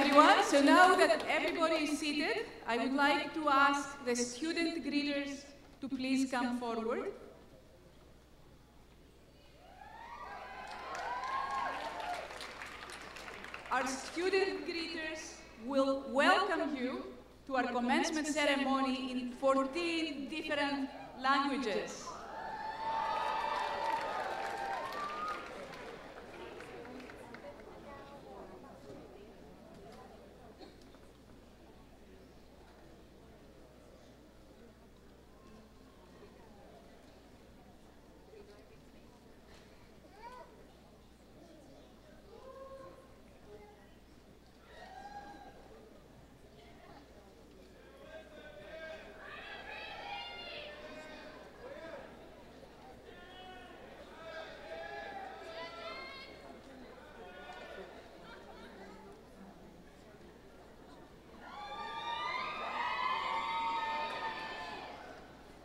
everyone. So now that everybody is seated, I would like to ask the student greeters to please come forward. Our student greeters will welcome you to our commencement ceremony in 14 different languages.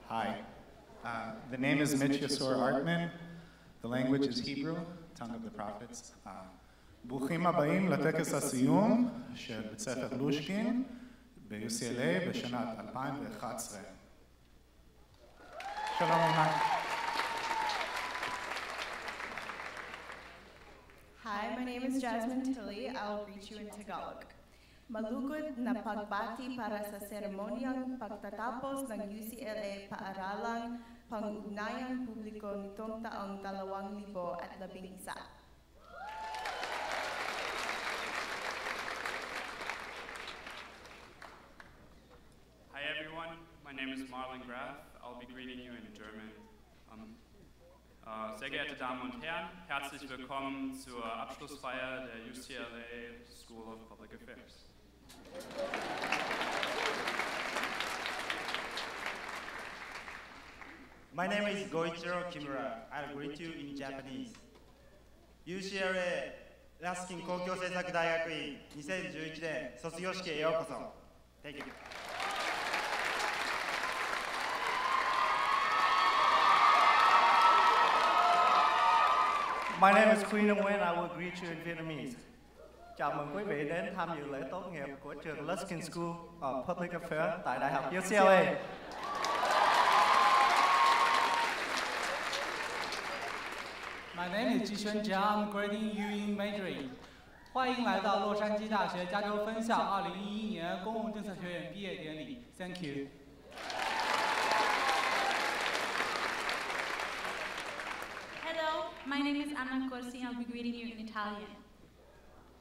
Hi. The name is Mitch Yasor Artman. The language is Hebrew, tongue of the prophets. ברוכים הבאים לטקס הסיום של בית ספר לושקין ב-UCLA בשנת 2011. שלום לכם. Hi, my name is Jasmine Tilley. I'll greet you in Tagalog. Malugod na pagbati para sa seremonyang pagtatapos ng UCLA Paaralang Pang-ugnayang Publiko nitong taong 2011. Hi everyone, my name is Marlon Graf. I'll be greeting you in German. Sehr geehrte Damen und Herren, herzlich willkommen zur Abschlussfeier der UCLA School of Public Affairs. My name is Goichiro Kimura. I'll greet you in Japanese. UCLA Luskin 公共政策大学院2011年卒業式へようこそ。Thank you. My name is Queen Nguyen. I will greet you in Vietnamese. Chào mừng quý vị đến tham dự lễ tốt nghiệp của trường Luskin School of Public Affairs tại Đại học UCLA. My name is Jishun Jiang. I'm grading you in Mandarin. 欢迎来到洛杉矶大学加州分校2011年公共政策学院毕业典礼。Thank you. Hello, my name is Anna Corsi. I'll be greeting you in Italian.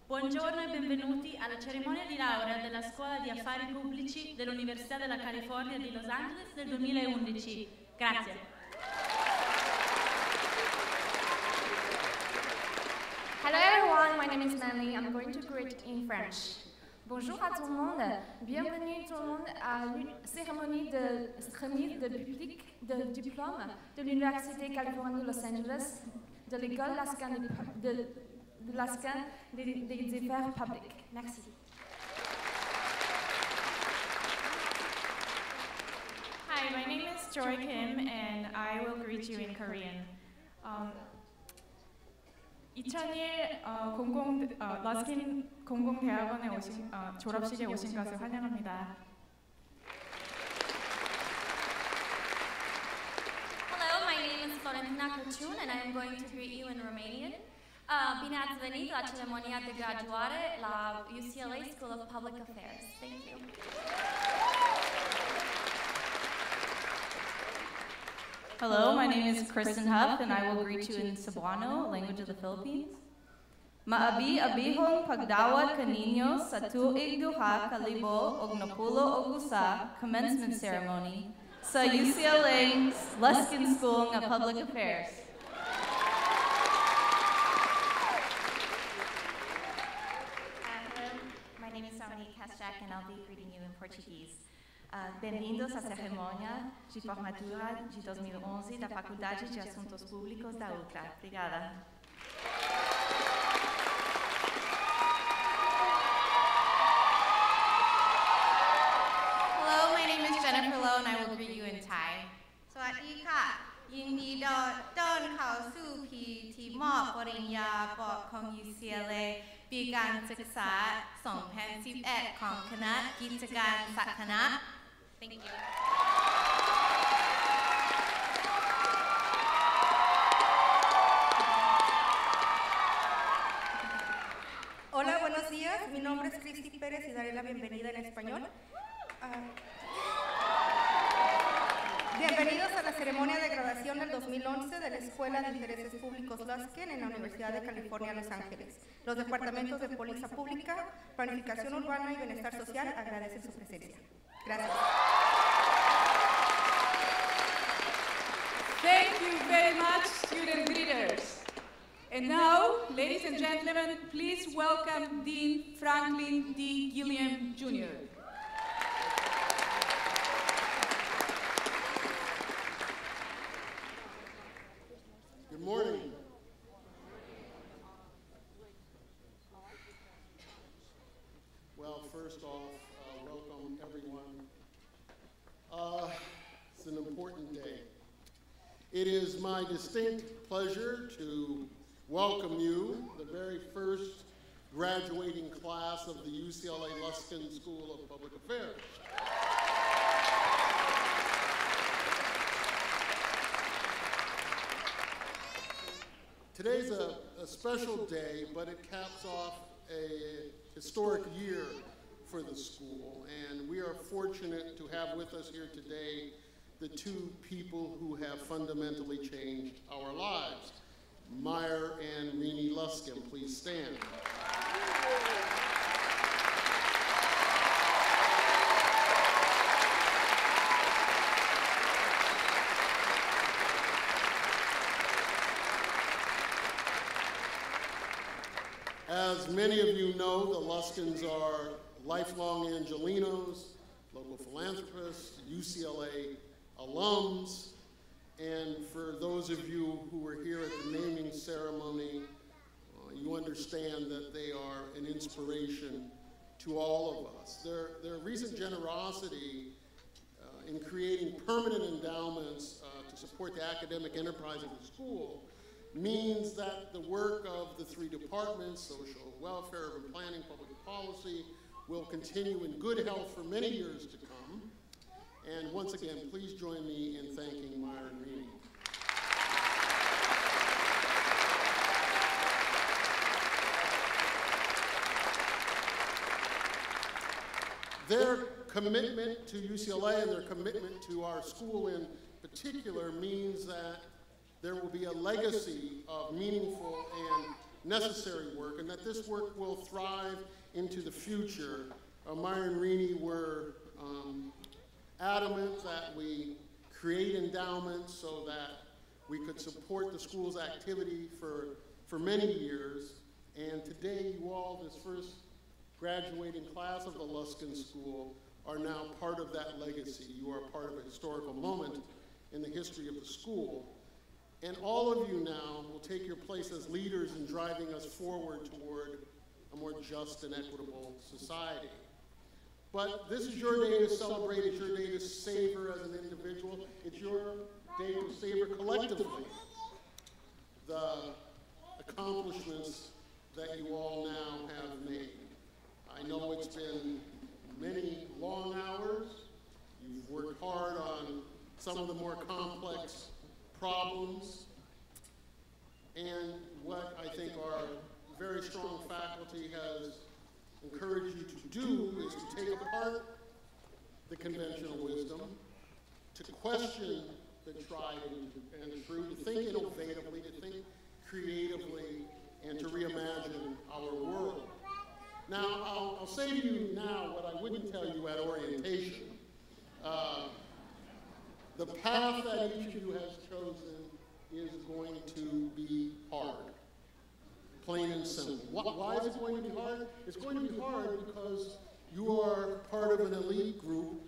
Buongiorno e benvenuti alla cerimonia di laurea della Scuola di Affari Pubblici dell'Università della California di Los Angeles del 2011. Grazie. Hello everyone, my name is Manly. I'm going to greet in French. Bonjour à tout le monde. Bienvenue tout le monde à la cérémonie de remise de public de diplôme de l'Université Californie Los Angeles de l'école Luskin des affaires publiques. Merci. Hi, my name is Joy Kim, and I will greet you in Korean. 2001 러스킨 공공대학원에 오신 졸업식에 오신 것을 환영합니다. Hello, my name is Florentina Crăciun and I am going to greet you in Romanian. Bine ați venit la ceremonia de graduare la UCLA School of Public Affairs. Thank you. Hello, my name is Kristen Huff, and I will greet you in Cebuano, language of the Philippines. Maabi-abihong pagdawat kaninyo sa tuig duha ka libo og napulo og usa commencement ceremony sa UCLA Luskin School of Public Affairs. Hello, my name is Dominique Kasjak, and I'll be greeting you in Portuguese. Bem-vindos à cerimônia de formatura de 2011 da Faculdade de Assuntos Públicos da UCLA. Obrigada. Hello, my name is Jennifer Lowe, and I will greet you in Thai. สวัสดีค่ะยินดีต้อนเข้าสู่พิธีบ มอบปริญญาปอของ UCLA ปีการศึกษา 2011 ของคณะกิจการสาธารณะ Thank you. Hola, buenos días. Mi nombre es Cristi Pérez y daré la bienvenida en español. Bienvenidos a la ceremonia de graduación del 2011 de la Escuela de Intereses Públicos Luskin en la Universidad de California, Los Ángeles. Los departamentos de Póliza Pública, Planificación Urbana y Bienestar Social agradecen su presencia. Gracias. Thank you very much, student leaders. And now, ladies and gentlemen, please welcome Dean Franklin D. Gilliam, Jr. Good morning. Well, first off, welcome everyone. It's an important day. It is my distinct pleasure to welcome you, the very first graduating class of the UCLA Luskin School of Public Affairs. Today's a special day, but it caps off a historic year for the school, and we are fortunate to have with us here today the two people who have fundamentally changed our lives. Meyer and Renee Luskin, please stand. As many of you know, the Luskins are lifelong Angelenos, local philanthropists, UCLA alums, and for those of you who were here at the naming ceremony, you understand that they are an inspiration to all of us. Their recent generosity in creating permanent endowments to support the academic enterprise of the school means that the work of the three departments, social welfare, urban planning, public policy, will continue in good health for many years to come. And once again, please join me in thanking Meyer and Renee. Their commitment to UCLA and their commitment to our school in particular means that there will be a legacy of meaningful and necessary work, and that this work will thrive into the future. Meyer and Renee were adamant that we create endowments so that we could support the school's activity for many years. And today, you all, this first graduating class of the Luskin School, are now part of that legacy. You are part of a historical moment in the history of the school. And all of you now will take your place as leaders in driving us forward toward a more just and equitable society. But this is your day to celebrate, it's your day to savor as an individual, it's your day to savor collectively the accomplishments that you all now have made. I know it's been many long hours, you've worked hard on some of the more complex problems, and what I think our very strong faculty has encouraged you to do is to take apart the conventional wisdom, to question the tried and true, to think innovatively, to think creatively, and to reimagine our world. Now, I'll say to you now what I wouldn't tell you at orientation. The path that each of you has chosen is going to be hard, plain and simple. Why is it going to be hard? It's going to be hard because you are part of an elite group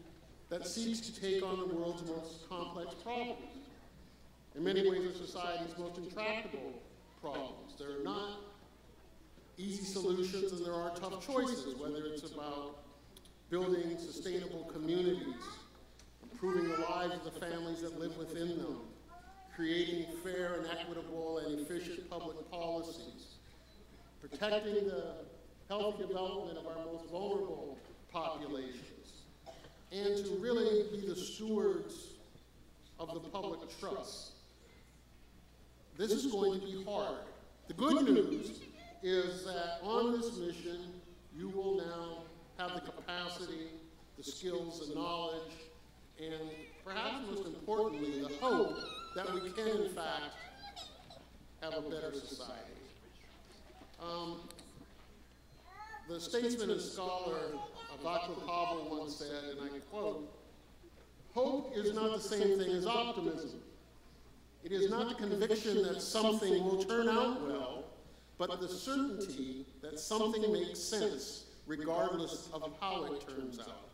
that seeks to take on the world's most complex problems. In many ways, are society's most intractable problems. There are not easy solutions, and there are tough choices, whether it's about building sustainable communities, improving the lives of the families that live within them, creating fair and equitable and efficient public policies, protecting the healthy development of our most vulnerable populations, and to really be the stewards of the public trust. This is going to be hard. The good news is that on this mission, you will now have the capacity, the skills, the knowledge, and perhaps most importantly, the hope that we can, in fact, have a better society. The statesman and scholar Václav Havel once said, and I quote, "Hope is not the same thing as optimism. It is not the conviction that something will turn out well, but the certainty that something makes sense regardless of how it turns out.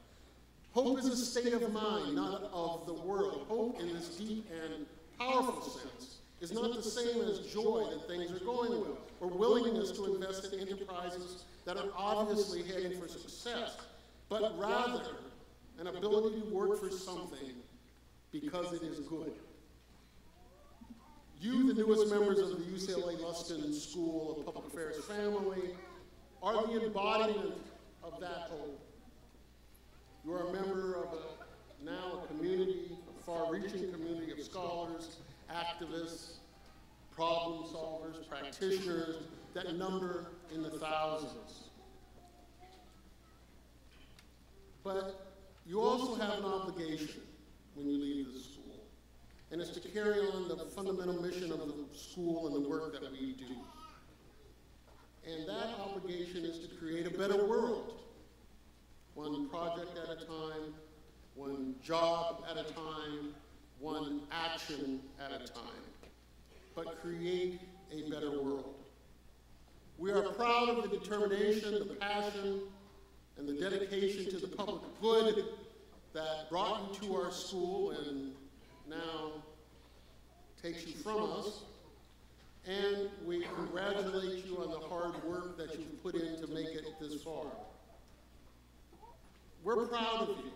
Hope is a state of mind, not of the world. Hope in this deep and powerful sense is not the same as joy that things are going well, or willingness to invest in enterprises that are obviously heading for success, but rather an ability to work for something because it is good." You, the newest members of the UCLA Luskin School of Public Affairs family, are the embodiment of that hope. You are a member of now a community, a far-reaching community of scholars, activists, problem solvers, practitioners that number in the thousands. But you also have an obligation when you leave the school, and it's to carry on the fundamental mission of the school and the work that we do. And that obligation is to create a better world, one project at a time, one job at a time, one action at a time, but create a better world. We are proud of the determination, the passion, and the dedication to the public good that brought you to our school and now takes you from us. And we congratulate you on the hard work that you've put in to make it this far. We're proud of you.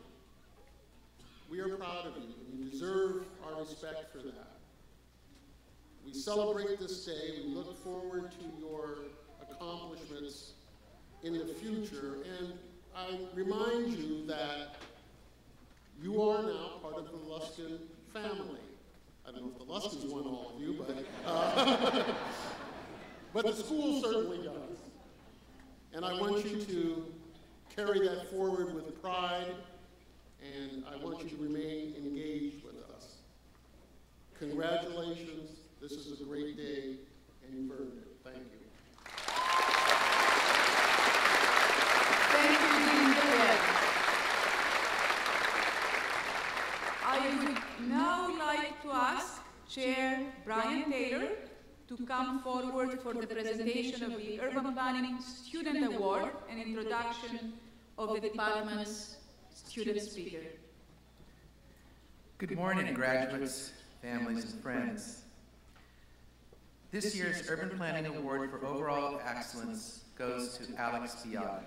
We are proud of you. You deserve our respect for that. We celebrate this day. We look forward to your accomplishments in the future. And I remind you that you are now part of the Luskin family. I don't know if the Luskins want all of you, but the school certainly does. And I want you to carry that forward with pride, and I want you to remain engaged with us. Congratulations. This is a great day, and you've earned it. Thank you. Thank you, Dean David. I would now like to ask Chair Brian Taylor to come forward for the presentation of the Urban Planning Student Award and introduction of the department's student speaker. Good morning, graduates, families, and friends. This year's Urban Planning Award for Overall Excellence goes to Alex Biada.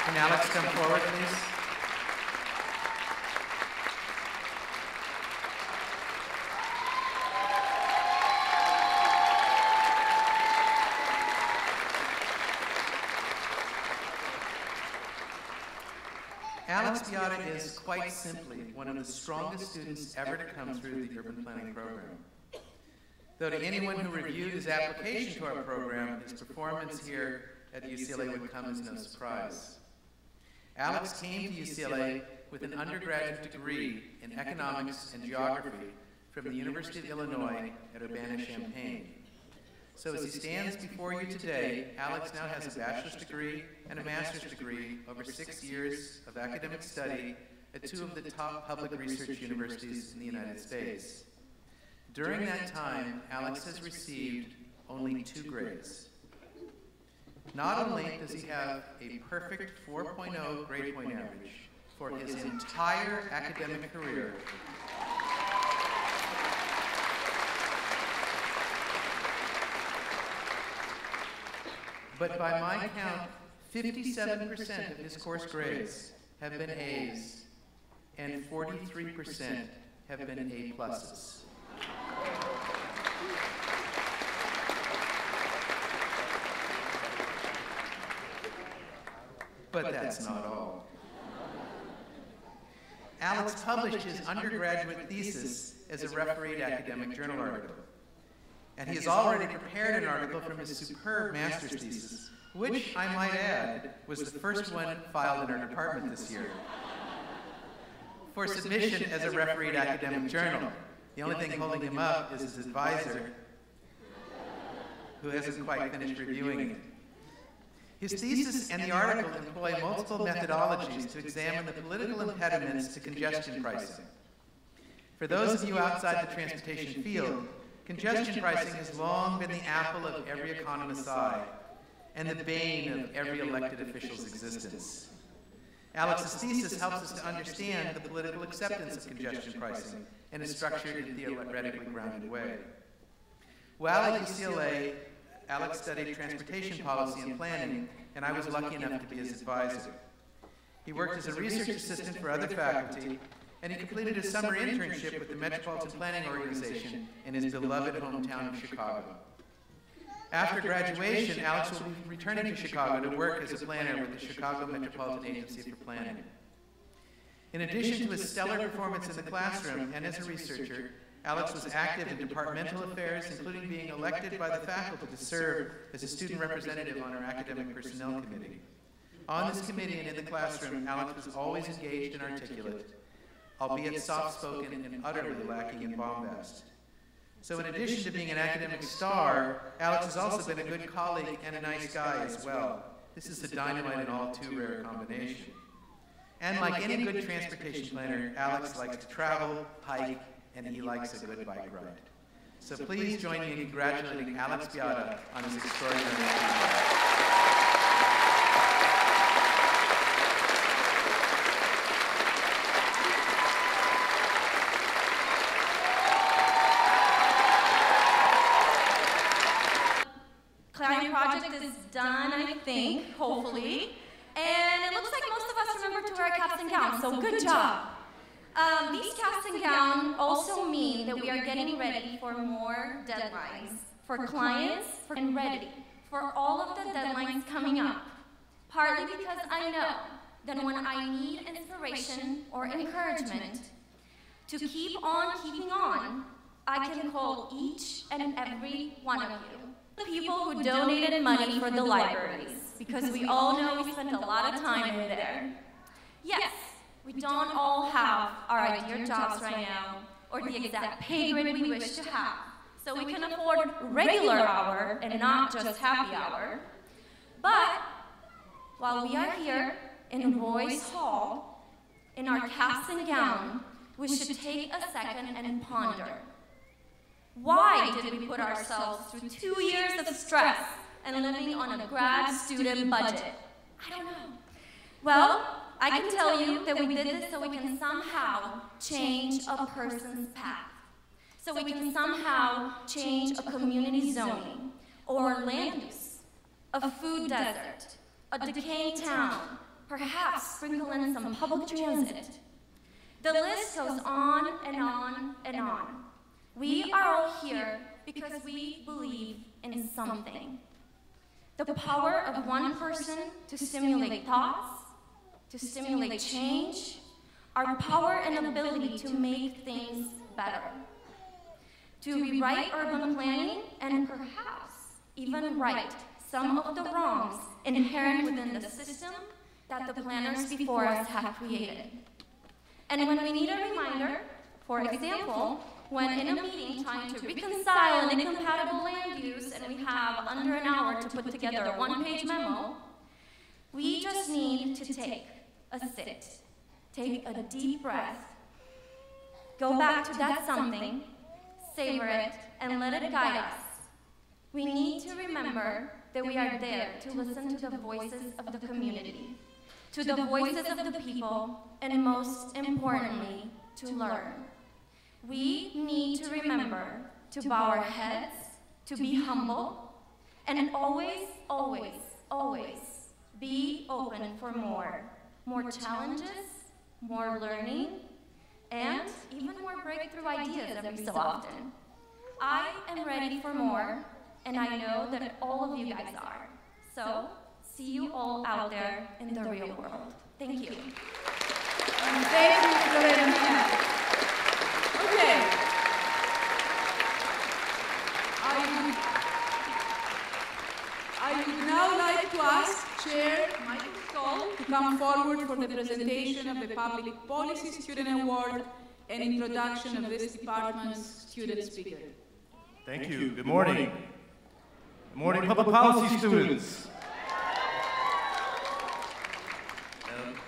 Can Alex come forward, please? Alex Biada is quite simply one of the strongest students ever to come through the urban planning program. Though to anyone who reviewed his application to our program, his performance here at UCLA would come as no surprise. Alex came to UCLA with an undergraduate degree in economics and geography from the University of Illinois at Urbana-Champaign. So as he stands before you today, Alex now has a bachelor's degree and a master's degree over 6 years of academic study at 2 of the top public research universities in the United States. During that time, Alex has received only 2 grades. Not only does he have a perfect 4.0 grade point average for his entire academic career, but by my count, 57% of his course grades have been A's and 43% have been A+. But that's not all. Alex published his undergraduate thesis as a refereed academic journal article. And he has already prepared an article from his superb master's thesis, which, I might add, was the first one filed in our department this year, for submission as a refereed academic journal. The only thing holding him up is his advisor, who hasn't quite finished reviewing it. His thesis and the article employ multiple methodologies to examine the political impediments to congestion pricing. For those of you outside the transportation field, congestion pricing has long been the apple of every economist's eye and the bane of every elected official's existence. Alex's thesis helps us to understand the political acceptance of congestion pricing in a structured and theoretically grounded way. While at UCLA, Alex studied transportation policy and planning, and I was lucky enough to be his advisor. He worked as a research assistant for other faculty, and he completed a summer internship with the Metropolitan Planning Organization in his beloved hometown of Chicago. After graduation, Alex will be returning to Chicago to work as a planner with the Chicago Metropolitan Agency for Planning. In addition to his stellar performance in the classroom and as a researcher, Alex was active in departmental affairs, including being elected by the faculty to serve as a student representative on our academic personnel committee. On this committee and in the classroom, Alex was always engaged and articulate, albeit soft-spoken and utterly lacking in bombast. So in addition to being an academic star, Alex has also been a good colleague and a nice guy as well. This is the dynamite and all too rare combination. And like any good transportation planner, Alex likes to travel, hike, and he likes a good bike ride. So please join me in congratulating Alex Beata on his extraordinary achievement. Client project is done, I think, hopefully. And it looks like most of us remember to wear caps and gowns, so good job. These caps and gowns also mean that we are getting ready for more deadlines for clients and ready for all of the deadlines coming up. Partly because I know that when I need inspiration or encouragement to keep on keeping on, I can call each and every one of you. The people who donated money for the libraries, because we all know we spend a lot of time in there. Yes, we don't all have our ideal jobs right now, or the exact pay grade we wish to have, so we can afford regular hour and not just happy hour. But while we are here in Royce Hall, in our caps and gown, we should take a second and ponder. Why did we put ourselves through 2 years of stress and living on a grad student budget? I don't know. Well, I can tell you that we did this so we can somehow change a person's path. So we can somehow change a community zoning or land use, a food desert, a decaying town, perhaps sprinkle in some public transit. The list goes on and on and on. We are all here because we believe in something. The power of one person to stimulate thoughts, to stimulate change, our power and ability to make things better, to rewrite urban planning and perhaps even right some of the wrongs inherent within the system that the planners before us have created. And when we need a reminder, for example, when in a meeting trying to reconcile an incompatible land use and we have under an hour to put together a one-page memo, we just need to take a sit, take a deep breath, go back to that something, savor it, and let it guide us. We need to remember that we are there to listen to the voices of the community, to the voices of the people, and most importantly, to learn. We need to remember to bow our heads, to be humble, and always, always, always be open for more. More challenges, more learning, and even more breakthrough ideas every so often. I am ready for more, and I know that all of you guys are. So, see you all out there in the real world. Thank you. Thank you, Florena. Okay. I would now like to ask Chair Michael Stoll to come forward for the presentation of the Public Policy Student Award and introduction of this department's student speaker. Thank you. Good morning. Good morning, public policy students.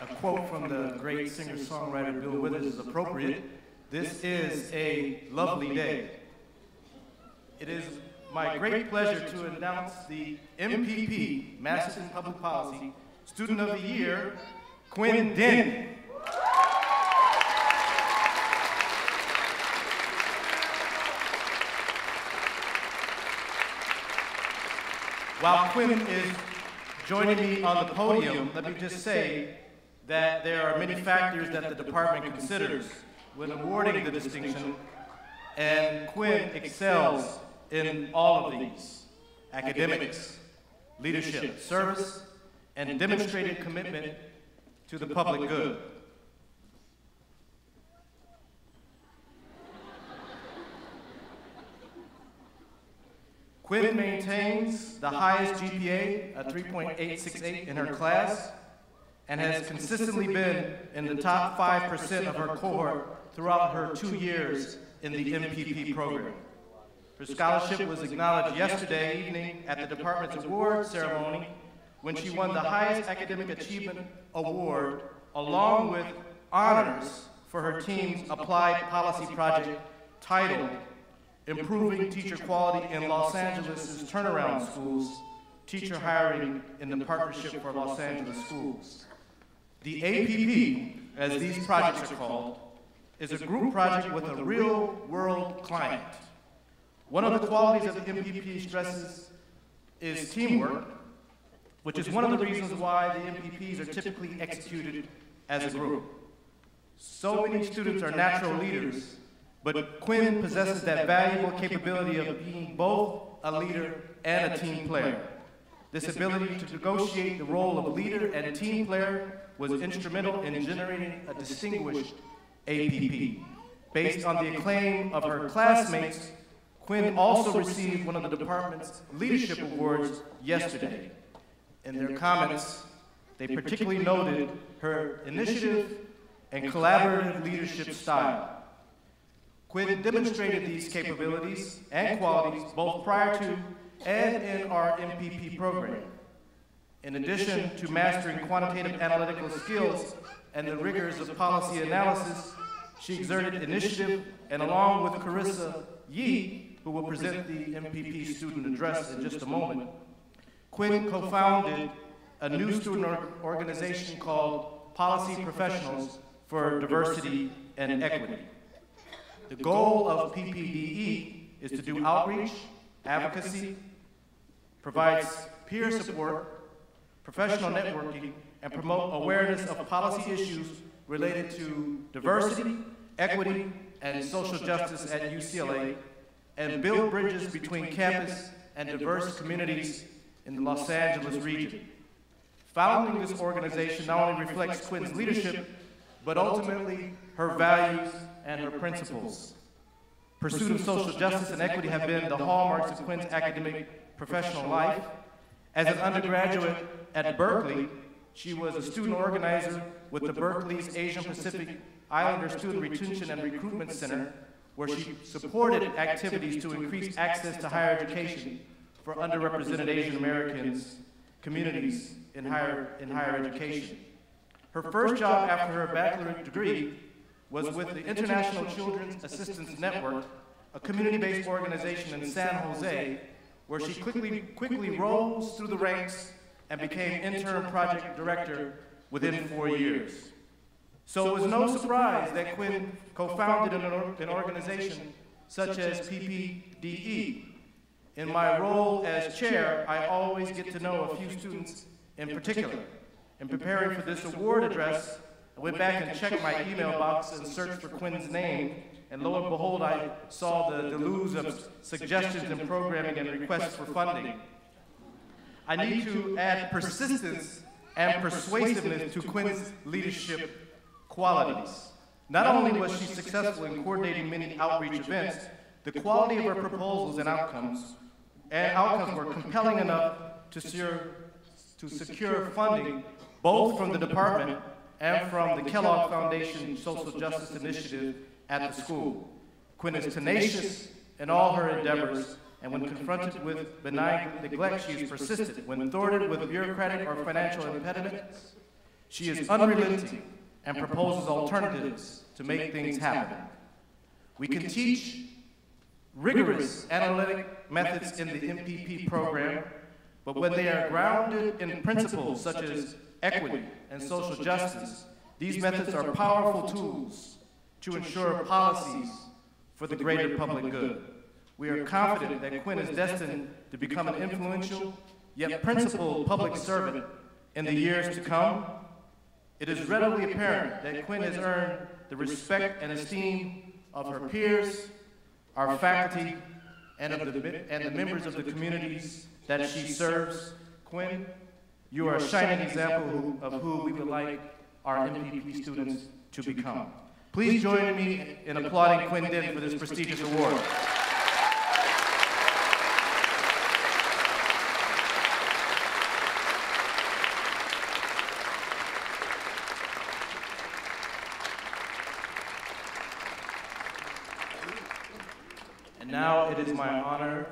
A quote from the great singer-songwriter Bill Withers is appropriate. This is a lovely day. It is my great pleasure to announce the MPP, Masters in Public Policy, Student of the Year, Quinn Denny. While Quinn is joining me on the podium, let me just say that there are many factors that the department considers when awarding the distinction, and Quinn excels in all of these: academics, leadership, service, and demonstrated commitment to the public good. Quinn maintains the highest GPA, a 3.868 in her class, and has consistently been in the top 5% of her cohort throughout her 2 years in the MPP program. Her scholarship was acknowledged yesterday evening at the department's award ceremony when she won the highest academic achievement award along with honors for her team's applied policy project titled Improving Teacher Quality in Los Angeles' Turnaround Schools, Teacher Hiring in the Partnership for Los Angeles Schools. The APP, as these projects are called, is a group project with a real-world client. One of the qualities of the MPP stresses is teamwork, which is one of the reasons why the MPPs are typically executed as a group. So many students are natural leaders, but Quinn possesses that valuable capability of being both a leader and a team player. This ability to negotiate the role of leader and team player was instrumental in generating a distinguished APP. Based on the acclaim of her classmates, Quinn also received one of the department's leadership awards yesterday. In their comments, they particularly noted her initiative and collaborative leadership style. Quinn demonstrated these capabilities and qualities both prior to and in our MPP program. In addition to mastering quantitative analytical skills and the rigors of policy analysis, she exerted initiative, and along with Carissa Yee, who will present the MPP student address in just a moment, Quinn co-founded a new student organization called Policy Professionals for Diversity and Equity. The goal of PPDE is to do outreach, advocacy, provides peer support, professional networking, and promote awareness of policy issues related to diversity, equity, and social justice at UCLA, and build bridges between campus and diverse communities in the Los Angeles region. Founding this organization not only reflects Quinn's leadership, but ultimately her values and her principles. Pursuit of social justice and equity have been the hallmarks of Quinn's academic professional life. As an undergraduate at Berkeley, she was a student organizer with the Berkeley's Asian Pacific Islander Student Retention and Recruitment Center, where she supported activities to increase access to higher education for underrepresented Asian Americans communities in higher education. Her first job after her bachelor's degree was with the International Children's Assistance Network, a community-based organization in San Jose, where she quickly rose through the ranks and became interim project director within 4 years. So it was no surprise that Quinn co-founded an organization such as PPDE. In my role as chair, I always get to know a few students in particular. In preparing for this award address, I went back and checked my email box and searched for Quinn's name, and lo and behold, I saw the deluge of suggestions and programming and requests for funding. I need to add persistence and persuasiveness to Quinn's leadership qualities. Not only was she successful in coordinating many outreach events, the quality of her proposals and outcomes were compelling enough to secure funding both from the department and from the Kellogg Foundation Social Justice Initiative at the school. Quinn is tenacious in all her endeavors, and when confronted with benign neglect, she is persistent. When thwarted with bureaucratic or financial impediments, she is unrelenting and proposes alternatives to make things happen. We can teach rigorous analytic methods in the MPP program, but when they are grounded in principles such as equity and social justice, these methods are powerful tools to ensure policies for the greater public good. We are confident that Quinn is destined to become an influential yet principled public servant in the years to come. It is readily apparent that Quinn has earned the respect and esteem of her peers, our faculty, and the members of the communities that she serves. Quinn, you are a shining example of who we would like our MPP students to become. Please join me in applauding Quinn Dent for this prestigious award. And now it is my honor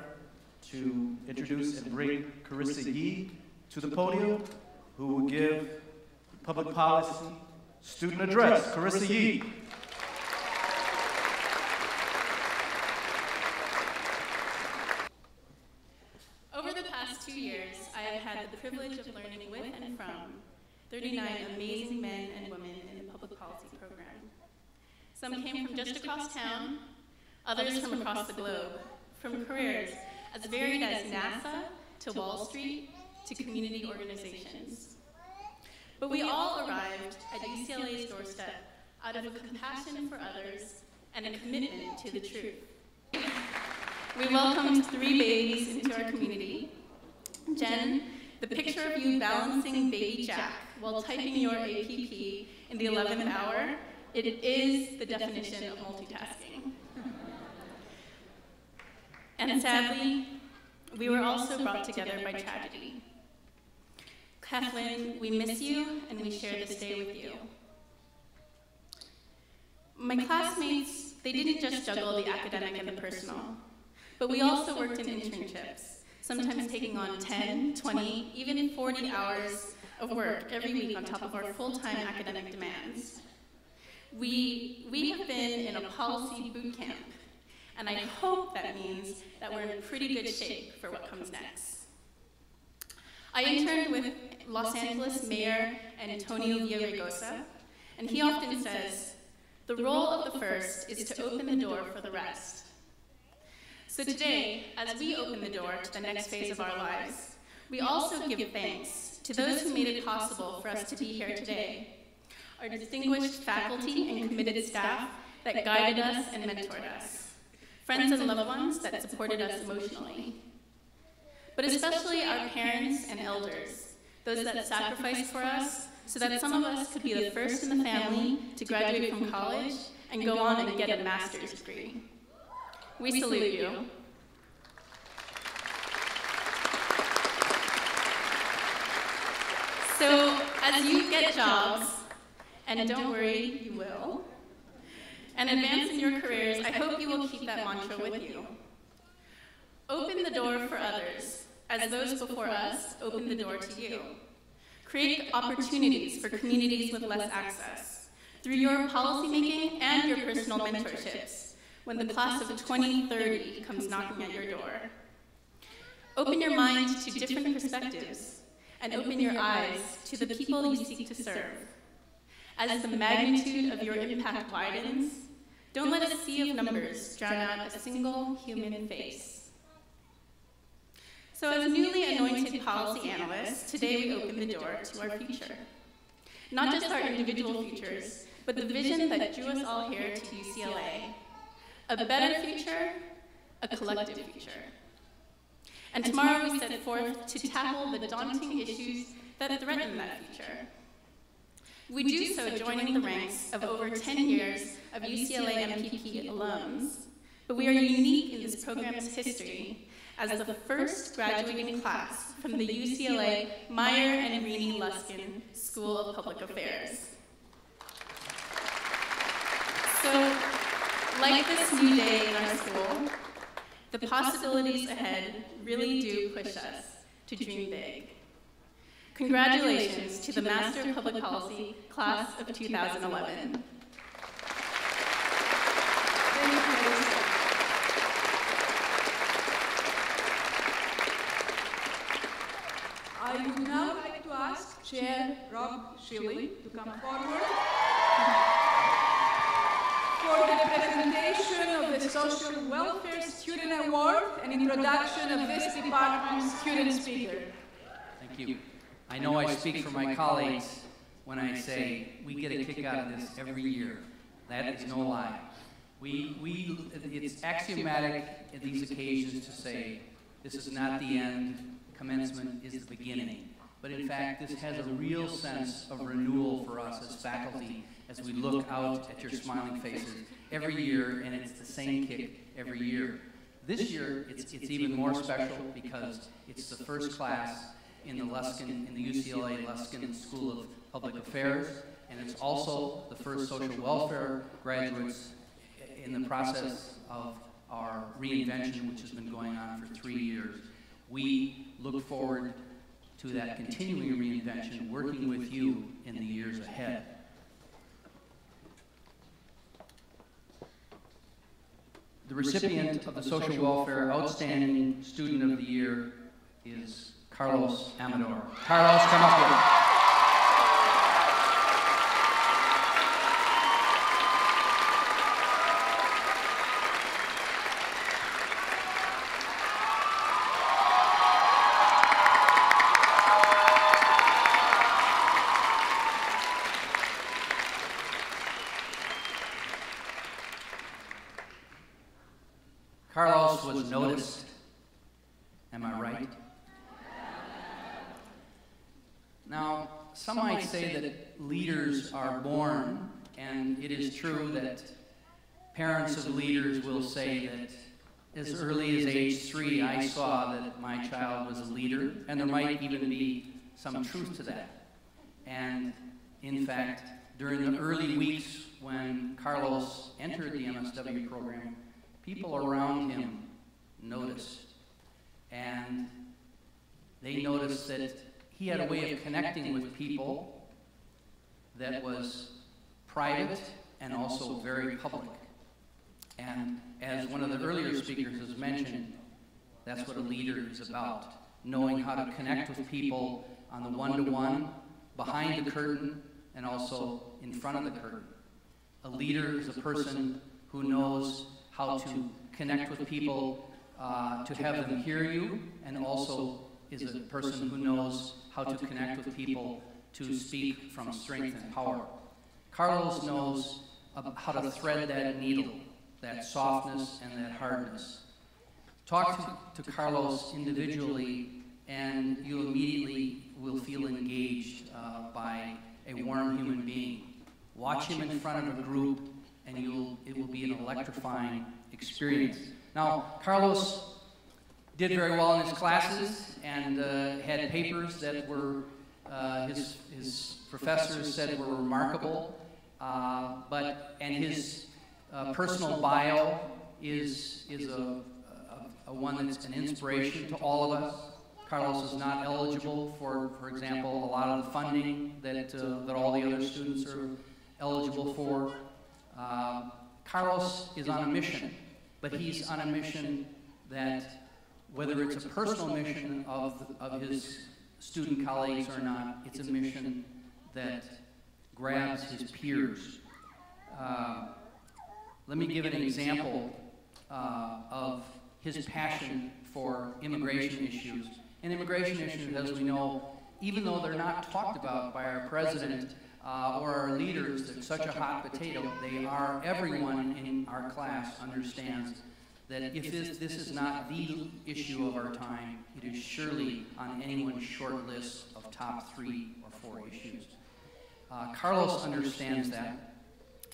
to introduce and bring Carissa Yee to the podium, who will give public policy student address. Carissa Yee. Over the past 2 years, I have had the privilege of learning with and from 39 amazing men and women in the public policy program. Some came from just across town, others from across the globe, from careers as varied as NASA to Wall Street to community organizations. But we all arrived at UCLA's doorstep out of a compassion for others and a commitment to the truth. We welcomed 3 babies into our community. Jen, the picture of you balancing baby Jack while typing your APP in the 11th hour, it is the definition of multitasking. And sadly, we were also brought together by tragedy. Kathleen, we miss you, and we share this day with you. My classmates, they didn't just juggle the academic and the personal, but we also worked in internships, sometimes taking on 10, 20, even 40 hours of work every week on top of our full-time academic demands. We have been in a policy boot camp, and I hope that means that we're in pretty good shape for what comes next. I interned with Los Angeles Mayor Antonio Villaraigosa, and he often says, the role of the first is to open the door for the rest. So today, as we open the door to the next phase of our lives, we also give thanks to those who made it possible for us to be here today, our distinguished faculty and committed staff that guided us and mentored us, friends and loved ones that supported us emotionally, but especially our parents and elders, those that sacrificed for us so that some of us could be the first in the family to graduate from college and go on and get a master's degree. We salute you. So as you get jobs, and don't worry, you will, and advance in your careers, I hope you will keep that mantra with you. Open the door for others, as those before us opened the door to you. Create opportunities for communities with less access through your policymaking and your personal mentorships when the class of 2030 comes knocking at your door. Open your mind to different perspectives and open your eyes to the people you seek to serve. As the magnitude of your impact widens, don't let a sea of numbers drown out a single human face. So as newly anointed policy analysts, today we open the door to our future. Not just our individual futures, but the vision that drew us all here to UCLA. A better future, a collective future. And tomorrow we set forth to tackle the daunting issues that threaten that future. We do so joining the ranks of over 10 years of UCLA MPP alums, but we are unique in this program's history as the first graduating class from the UCLA Meyer and Renee Luskin School of Public Affairs. So, like this new day in our school, the possibilities ahead really do push us to dream big. Congratulations to the Master of Public Policy class of 2011. I would now like to ask Chair Rob Schilling to come forward for the presentation of the Social Welfare Student Award and introduction of this department's student speaker. Thank you. I know I speak for my colleagues when I say we get a kick out of this every year. That is no lie. It's axiomatic at these occasions to say this is not the end, commencement is the beginning. But in fact, this has a real sense of renewal for us as faculty as we look out at your smiling faces every year, and it's the same kick every year. This year, it's even more special because it's the first class in the UCLA Luskin School of Public Affairs, and it's also the first social welfare graduates in the process of our reinvention, which has been going on for 3 years. We look forward to that continuing reinvention, working with you in the years ahead. The recipient of the Social Welfare Outstanding Student of the Year is Carlos Amador. Carlos, come up here. Carlos was noticed. Am I right? Now, some might say that leaders are born, and it is true that parents of leaders will say that as early as age 3, I saw that my child was a leader, and there might even be some truth to that. And in fact, during the early weeks when Carlos entered the MSW program, people around him noticed. And they noticed that he had a way of connecting with people that was private and also very public. And as one of the earlier speakers has mentioned, that's what a leader is about, knowing how to connect with people on the one-to-one, behind the curtain, and also in front of the curtain. A leader is a person who knows how to connect with people, to have them hear you, and also is a person who knows how to connect with people to speak from strength and power. Carlos knows how to thread that needle, that softness and that hardness. Talk to Carlos individually, and you immediately will feel engaged by a warm human being. Watch him in front of a group, and it will be an electrifying experience. Now, Carlos did very well in his classes and had papers that were, his professors said were remarkable, and his personal bio is a one that's an inspiration to all of us. Carlos is not eligible for example, a lot of the funding that all the other students are eligible for. Carlos is on a mission, but he's on a mission that, whether it's a personal mission of his student colleagues or not, it's a mission that grabs his peers. Let me give an example of his passion for immigration issues. And immigration issues, as we know, even though they're not talked about by our president, or our leaders, they're such a hot potato. They are, everyone in our class understands that if this is not the issue of our time, it is surely on anyone's short list of top 3 or 4 issues. Carlos understands that,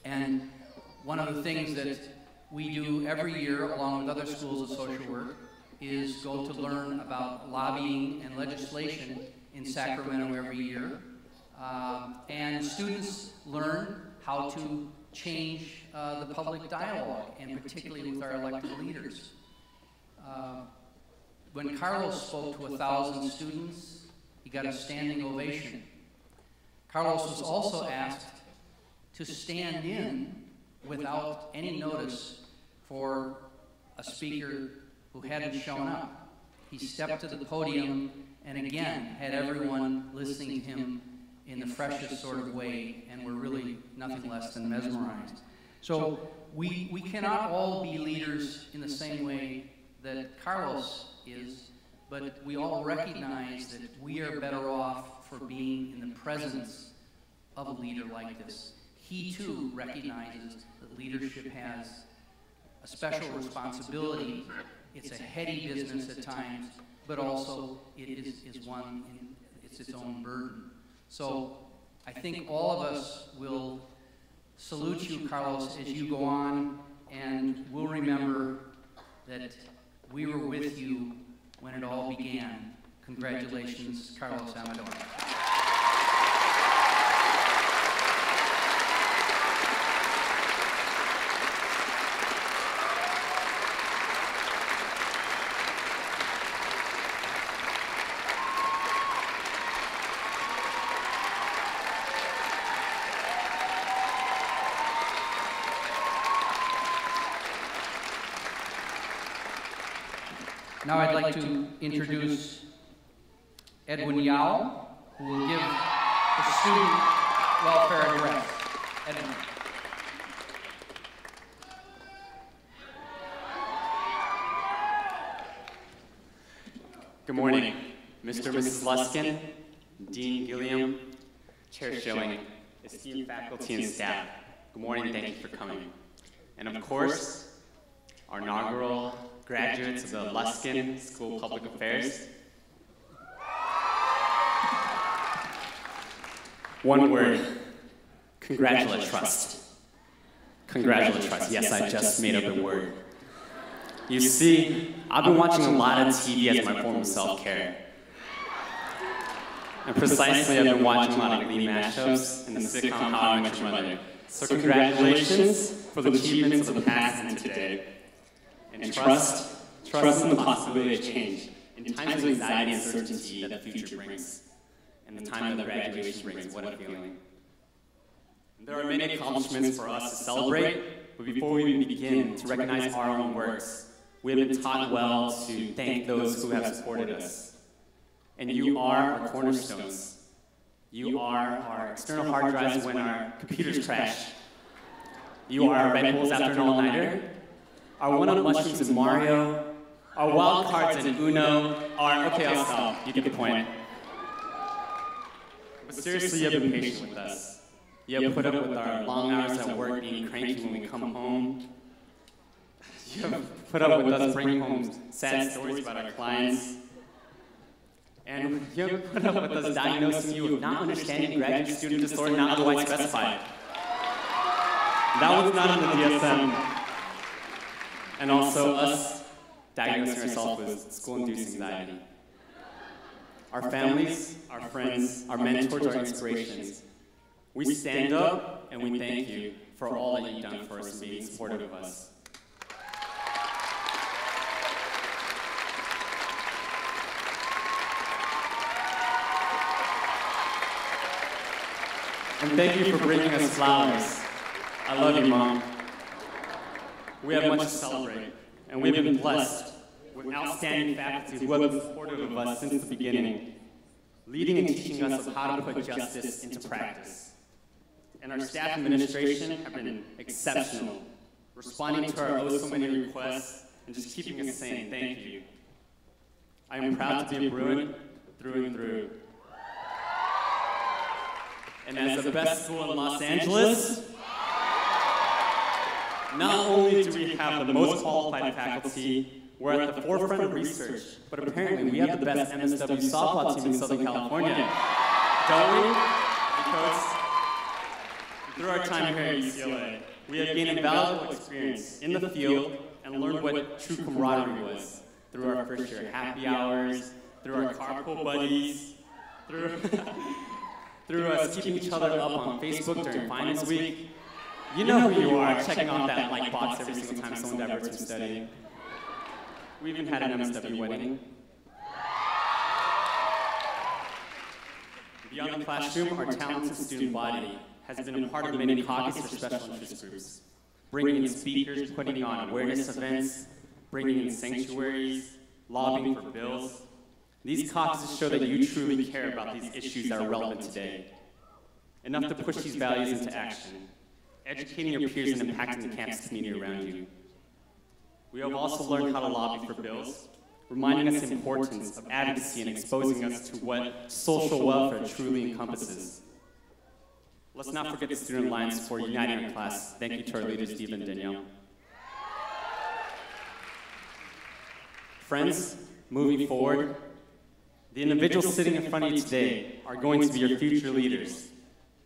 and one of the things that we do every year, along with other schools of social work, is go to learn about lobbying and legislation in Sacramento every year. And students learn how to change the public dialogue, and particularly with our elected leaders. When Carlos spoke to 1,000 students, he got a standing ovation. Carlos was also asked to stand in without any notice for a speaker who hadn't shown up. He stepped to the podium and again had everyone listening to him in the freshest sort of way, and were really nothing less than mesmerized. So we cannot all be leaders in the same way that Carlos is, but we all recognize that we are better off for being in the presence of a leader like this. He too recognizes that leadership has a special responsibility. It's a heady business at times, but also it is one, it's its own burden. So I think all of us will salute you, Carlos, as you go on, and we'll remember that we were with you when it all began. Congratulations, Carlos Amador. Now I'd like to introduce Edwin Yao, who will give the student welfare address. Edwin. Good morning, Mr. and Mrs. Luskin, Dean Gilliam, Chair Schilling, esteemed faculty and staff. Good morning, thank you for coming. And of course, our inaugural graduates of the Luskin School of Public Affairs. One word, congratulatrust. Congratulatrust, yes, I just made up a word. You see, I've been watching a lot of TV as my form of self-care. And precisely, I've been watching a lot of Glee mashups and the sitcom How I Met Your Mother. So congratulations for the achievements of the past and today. And trust in the possibility of change in times of anxiety and uncertainty that the future brings. And the time that graduation brings, what a feeling. And there are many accomplishments for us to celebrate, but before we even begin to recognize our own works, we have been taught well to thank those who have supported us. And you are our cornerstones. You are our external hard drives when our computers crash. You are our Red Bulls after an all-nighter, our one-up mushrooms in Mario, our wild cards in Uno, okay, I'll stop, you get the point. But seriously, you have been patient with us. You have put up with our long hours at work being cranky when we come home. You have put up with us bringing home sad stories about our clients. And you have put up with us diagnosing you with not understanding graduate student disorder not otherwise specified. That was not in the DSM. And also us diagnosing ourselves with school-induced anxiety. Our families, our friends, our mentors, our inspirations, we stand up and we thank you for all that you've done for us and being supportive of us. And thank you for bringing us flowers. I love you, Mom. We have much to celebrate, and we've been blessed with outstanding faculty who have been supportive of us since the beginning, leading and teaching us of how to put justice into practice. And our staff administration have been exceptional, responding to our oh so many requests and just keeping us saying thank you. I am proud to be a Bruin through and through. And as the best school in Los Angeles, not only do we have the most qualified faculty, we're at the forefront of research, but apparently we have the best MSW softball team in Southern California, don't we? Because through our time here at UCLA, we have gained invaluable experience in the field and learned what true camaraderie was through our first year happy hours, through our carpool buddies, through us keeping each other up on Facebook during finals week. You know who you are, checking off that like box every single time someone diverts from studying. We even had an MSW wedding. Beyond the classroom, our talented student body has been a part of many caucus or special interest groups, bringing in speakers, putting on awareness events, bringing in sanctuaries, lobbying for bills. These caucuses show that you truly care about these issues that are relevant today, enough to push these values into action, educating your peers and impacting the campus community around you. We have also learned how to lobby for bills, reminding us the importance of advocacy and exposing us to what social welfare truly encompasses. Let's not forget the Student Alliance for uniting our class. Thank you to our leaders, Steve and Danielle. Friends, moving forward, the individuals sitting in front of you today are going to be your future leaders,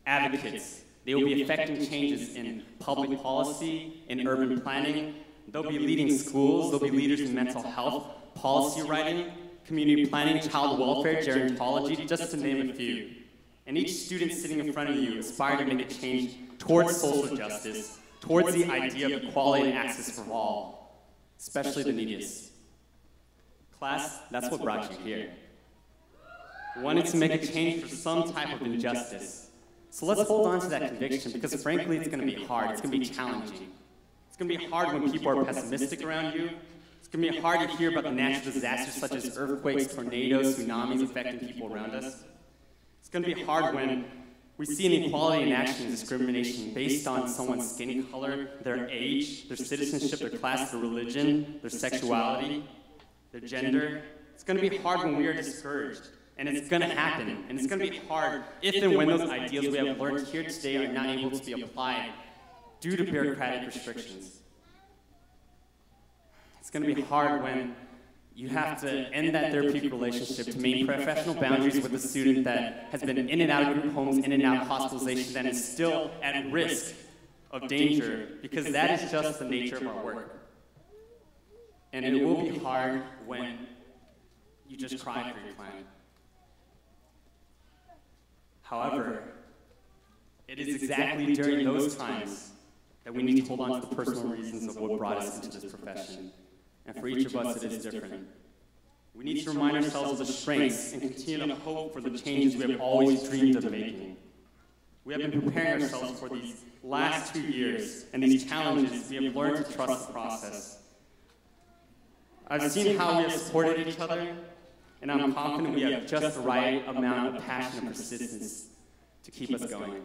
advocates. They will be affecting changes in public policy, in urban planning. They'll be leading schools. They'll be leaders in mental health, policy writing, community planning, child welfare, gerontology, just to name a few. And each student sitting in front of you aspire to make a change towards social justice, towards the idea of equality and access for all, especially the neediest. Class, that's what brought you here. Wanted to make a change for some type of injustice. So let's hold on to that conviction, because frankly, it's going to be hard. It's going to be challenging. It's going to be hard when people are pessimistic around you. It's going to be hard to hear about the natural disasters such as earthquakes, tornadoes, tsunamis affecting people around us. It's going to be hard when we see inequality in action and discrimination based on someone's skin color, their age, their citizenship, their class, their religion, their sexuality, their gender. It's going to be hard when we are discouraged. And it's going to happen. And it's going to be hard if and when those ideals we have learned here today are not able to be applied due to bureaucratic restrictions. It's going to be hard when you have to end that therapeutic relationship to maintain professional boundaries with a student that has been in and out of group homes, in and out of hospitalizations, and is still at risk of danger, because that is just the nature of our work. And it will be hard when you just cry for your client. However, it is exactly during those times that we need to hold on to the personal reasons of what brought us into this profession. And for each of us, it is different. We need to remind ourselves of the strengths and continue to hope for the changes we have always dreamed of making. We have been preparing ourselves for these last 2 years, and these challenges, we have learned to trust the process. I've seen how we have supported each other, and I'm confident we have just the right amount of passion and persistence to keep us going.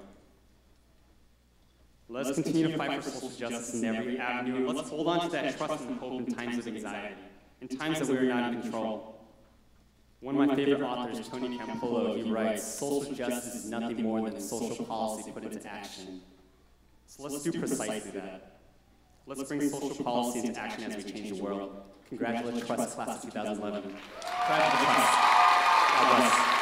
Let's continue to fight for social justice in every avenue, and let's hold on to that trust and hope in times of anxiety, in times that we are not in control. One of my favorite authors, Tony Campolo, he writes, social justice is nothing more than social policy put into action. So let's do precisely that. Let's bring social policy into action as we change the world. Congratulations, Trust Class of 2011. Congratulations. God bless.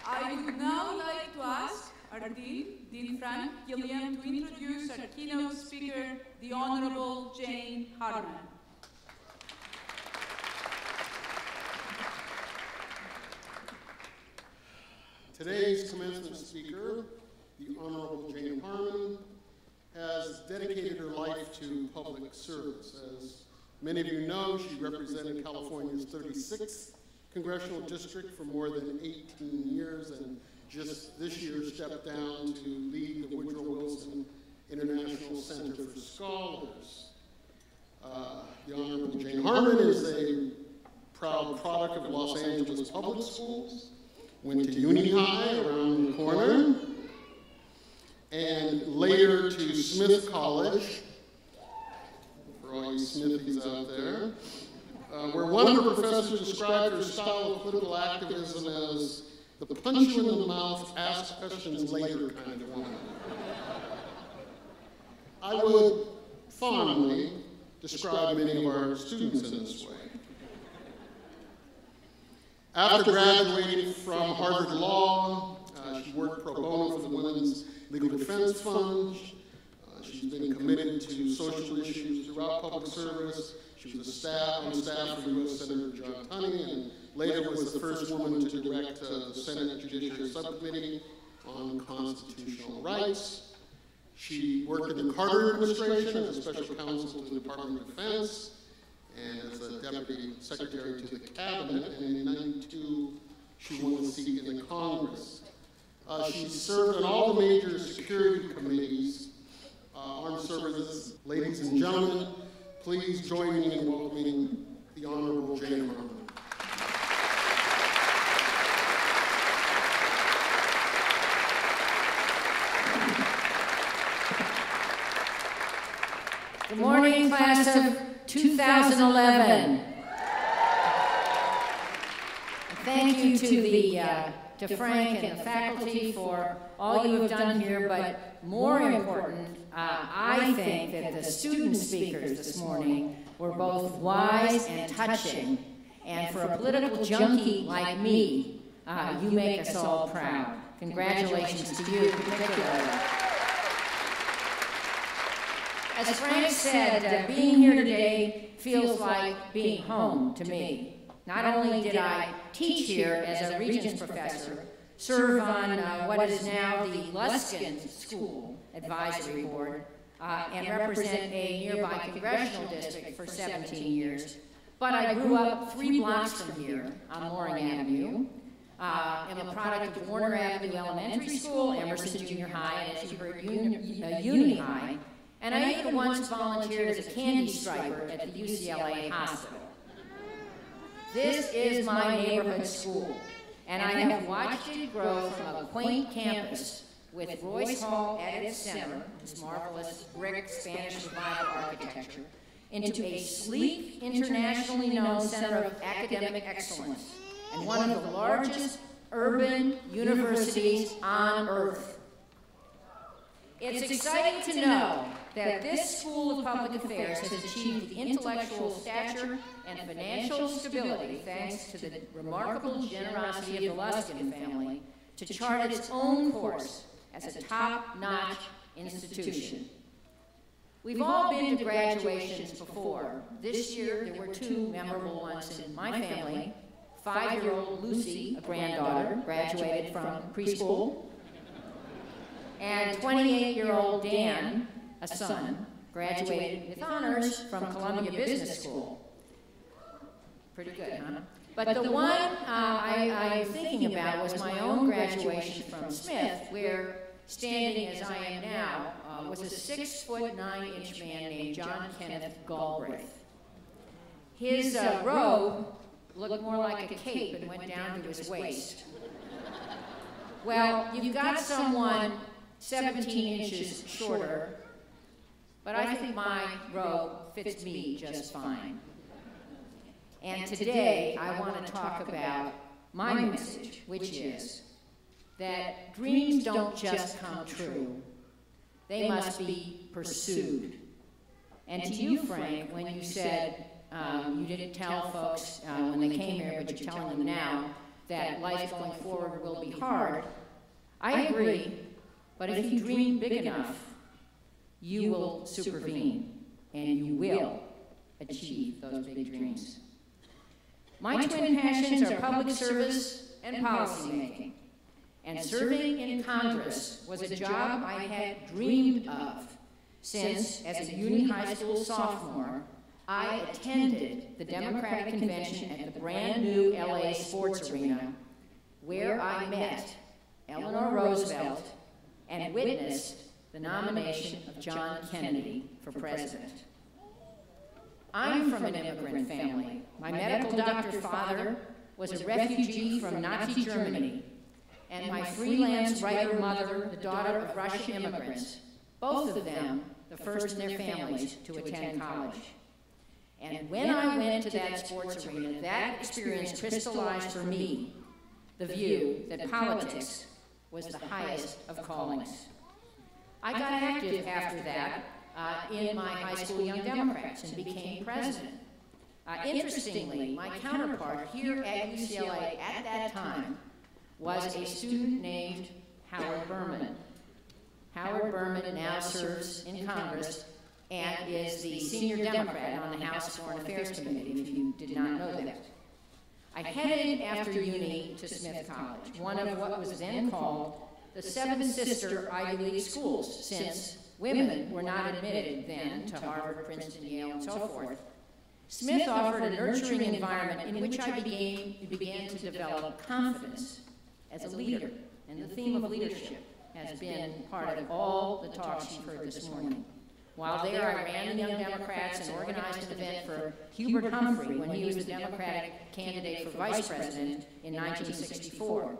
I would now like to ask our Dean Frank Gilliam, to introduce our keynote speaker, the Honorable Jane Harman. Today's commencement speaker, the Honorable Jane Harman, has dedicated her life to public service. As many of you know, she represented California's 36th congressional district for more than 18 years, and just this year stepped down to lead the Woodrow Wilson International Center for Scholars. The Honorable Jane Harman is a proud product of Los Angeles public schools, went to Uni High around the corner, and later to Smith College, for all you Smithies out there, where one of her professors described her style of political activism as the punch you in the mouth, ask questions later kind of woman. I would fondly describe many of our students in this way. After graduating from Harvard Law, she worked pro bono for the Women's Legal Defense Fund. She's been committed to social issues throughout public service. She was on staff for U.S. Senator John Tunney, and later was the first woman to direct the Senate Judiciary Subcommittee on Constitutional Rights. She worked in the Carter administration as a special counsel to the Department of Defense and as a deputy secretary to the cabinet, and in 1992 she won a seat in the Congress. She served on all the major security committees, armed services. Ladies and gentlemen, please join me in welcoming the Honorable Jane Harman. Good morning, class of 2011. Thank you to Frank and the faculty for all you have done here, but more important, I think that the student speakers this morning were both wise and touching, and for a political junkie like me, you make us all proud. Congratulations to you particularly. As Frank said, being here today feels like being home to me. Not only did I teach here as a Regents professor, serve on what is now the Luskin School Advisory Board, and represent a nearby congressional district for 17 years, but I grew up 3 blocks from here on Loring Avenue. I'm a product of Warner Avenue Elementary School, Emerson Junior High, and as you heard, Uni High. And I even once volunteered as a candy striper at the UCLA hospital. This is my neighborhood school, and I have watched it grow from a quaint campus with Royce Hall at its center, this marvelous brick Spanish Revival architecture, into a sleek, internationally known center of academic excellence, and one of the largest urban universities on earth. It's exciting to know that this School of Public Affairs has achieved the intellectual stature and financial stability, thanks to the remarkable generosity of the Luskin family, to chart its own course as a top-notch institution. We've all been to graduations before. This year, there were 2 memorable ones in my family. 5-year-old Lucy, a granddaughter, graduated from preschool, and 28-year-old Dan, a son, graduated with honors from Columbia Business School. Pretty good, huh? But the one I'm thinking about was my own graduation from Smith, where, standing as I am now, was a 6'9" man named John Kenneth Galbraith. His robe looked more like a cape and went down to his waist. Well, you've got someone 17 inches shorter, but I think my robe fits me just fine. And today, I want to talk about my message, which is that dreams don't just come true. They must be pursued. And to you, Frank, when you said you didn't tell folks when they came here, but you're telling them now that life going forward will be hard, I agree, but if you dream big enough, you will supervene, and you will achieve those big dreams. My twin passions are public service and policymaking, and serving in Congress was a job I had dreamed of since, as a Uni High School sophomore, I attended the Democratic Convention at the brand new LA Sports Arena, where I met Eleanor Roosevelt and witnessed the nomination of John Kennedy for president. I'm from an immigrant family. My medical doctor father was a refugee from Nazi Germany, and my freelance writer mother, the daughter of Russian immigrants, both of them the first in their families to attend college. And when I went to that sports arena, that experience crystallized for me the view that politics was the highest of callings. I got active after that in my high school Young Democrats and became president. Interestingly, my counterpart here at UCLA at that time was a student named Howard Berman. Howard Berman now serves in Congress and is the senior Democrat on the House Foreign Affairs Committee, if you did not know that. I headed after uni to Smith College, one of what was then called the Seven Sister Ivy League schools, since women were not admitted then to Harvard, Princeton, Yale, and so forth. Smith offered a nurturing environment in which I began to develop confidence as a leader, and the theme of leadership has been part of all the talks you've heard this morning. While there, I ran the Young Democrats and organized an event for Hubert Humphrey when he was the Democratic candidate for vice president in 1964.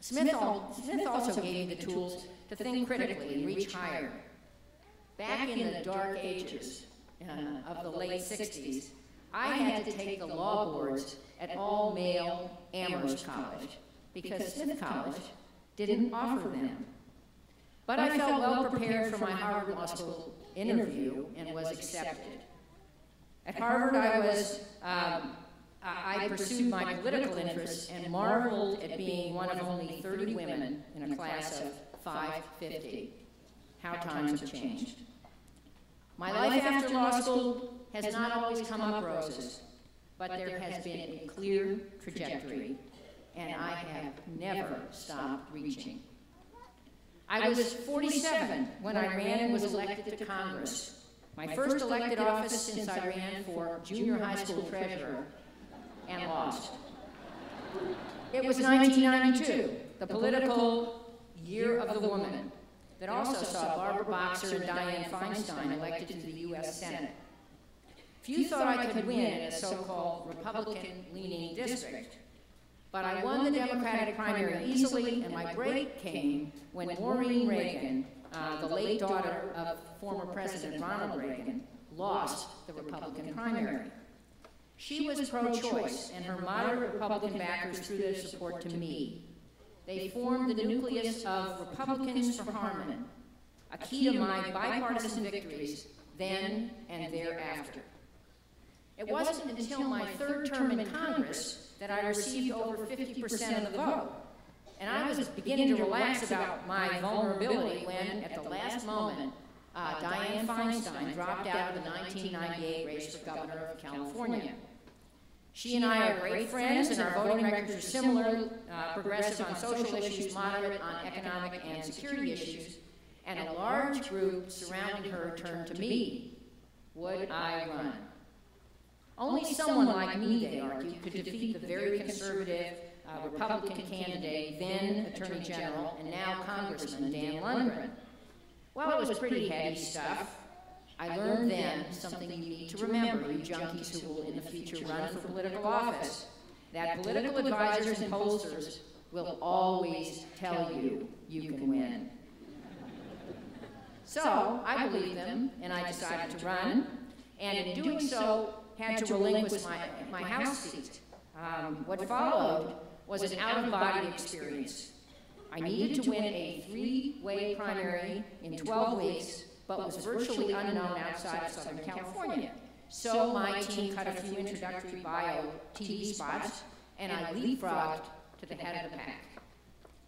Smith also gave me the tools to think critically and reach higher. Back in the dark ages of the late 60s, I had to take the law boards at all-male Amherst College because Smith College didn't offer them. But I felt well prepared for my Harvard Law School interview and was accepted. At Harvard, I pursued my political interests and marveled at being one of only 30 women in a class of 550. How times have changed. My life after law school has not always come up roses, but there has been a clear trajectory, and I have never stopped reaching. I was 47 when I ran and was elected to Congress, my first elected office since I ran for junior high school treasurer and lost. It was 1992, the political year of the woman, that also saw Barbara Boxer and Dianne Feinstein elected to the U.S. Senate. Few thought I could win in a so-called Republican-leaning district, but I won the Democratic primary easily, and my break came when Maureen Reagan, the late daughter of former President Ronald Reagan, lost the Republican primary. She was pro-choice, and her moderate Republican backers threw their support to me. They formed the nucleus of Republicans for Harman, a key to my bipartisan victories then and thereafter. It wasn't until my third term in Congress that I received over 50% of the vote. And I was beginning to relax about my vulnerability when, at the last moment, Dianne Feinstein dropped out of the 1998 race for governor of California. She and I are great friends, and our voting records are similar, progressive on social issues, moderate on economic and security issues, and a large group surrounding her turned to me. Would I run? Only someone like me, they argued, could defeat the very conservative Republican candidate, then Attorney General, and now Congressman Dan Lundgren. Well, it was pretty heady stuff. I learned then something you need to remember, you junkies who will in the future run for political office, that political advisors and pollsters will always tell you you can win. So I believed them, and I decided to run, and in doing so, had to relinquish my House seat. What followed was an out-of-body experience. I needed to win a three-way primary in 12 weeks, but was virtually unknown outside of Southern California. So my team cut a few introductory bio TV spots, and I leapfrogged to the head of the pack.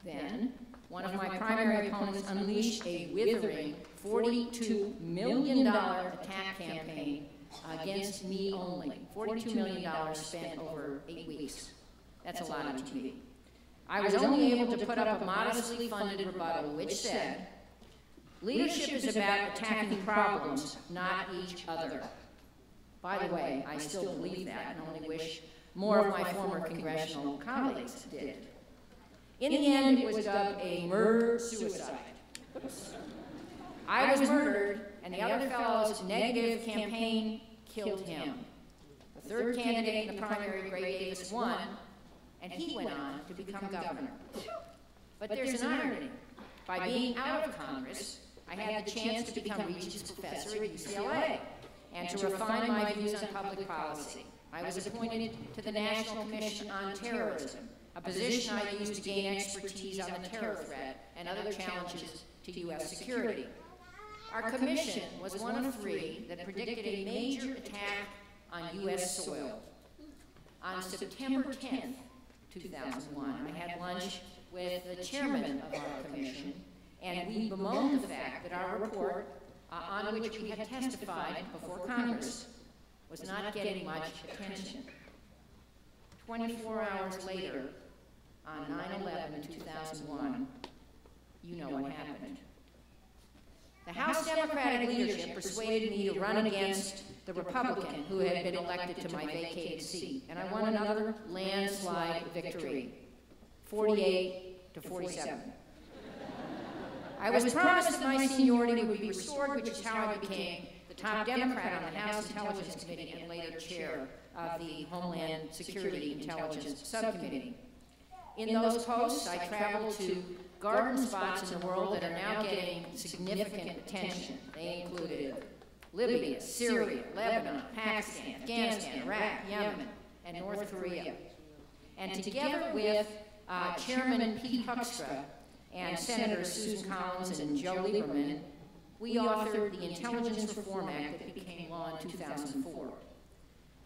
Then, one of my primary opponents unleashed a withering $42 million attack campaign against me only. $42 million spent over 8 weeks. That's a lot on TV. I was only able to put up a modestly funded rebuttal, which said, leadership is about attacking problems, not each other. By the way, I still believe that and only wish more of my former congressional colleagues did. In the end, it was dubbed a murder-suicide. I was murdered, and the other fellow's negative campaign killed him. The third candidate in the primary, Gray Davis, won, and he went on to become governor. But there's an irony. By being out of Congress, I had the chance to become Regents Professor at UCLA and to refine my views on public policy. I was appointed to the National Commission on Terrorism, a position I used to gain expertise on the terror threat and other challenges to U.S. security. Our commission was one of 3 that predicted a major attack on U.S. soil. On September 10th, 2001, I had lunch with the chairman of our commission, and we bemoaned the fact that our report, on which we had testified before Congress, was not getting much attention. 24 hours later, on 9/11/2001, you know what happened. The House Democratic leadership persuaded me to run against the Republican who had been elected to my vacated seat, and I won another landslide victory, 48-47. I was promised that my seniority would be restored, which is how I became the top Democrat on the House Intelligence Committee and later chair of the Homeland Security Intelligence Subcommittee. In those posts, I traveled to garden spots in the world that are now getting significant attention. They included Libya, Syria, Lebanon, Pakistan, Afghanistan, Iraq, Yemen, and North Korea. And together with Chairman Pete Hoekstra and Senators Susan Collins and Joe Lieberman, we authored the Intelligence Reform Act that became law in 2004.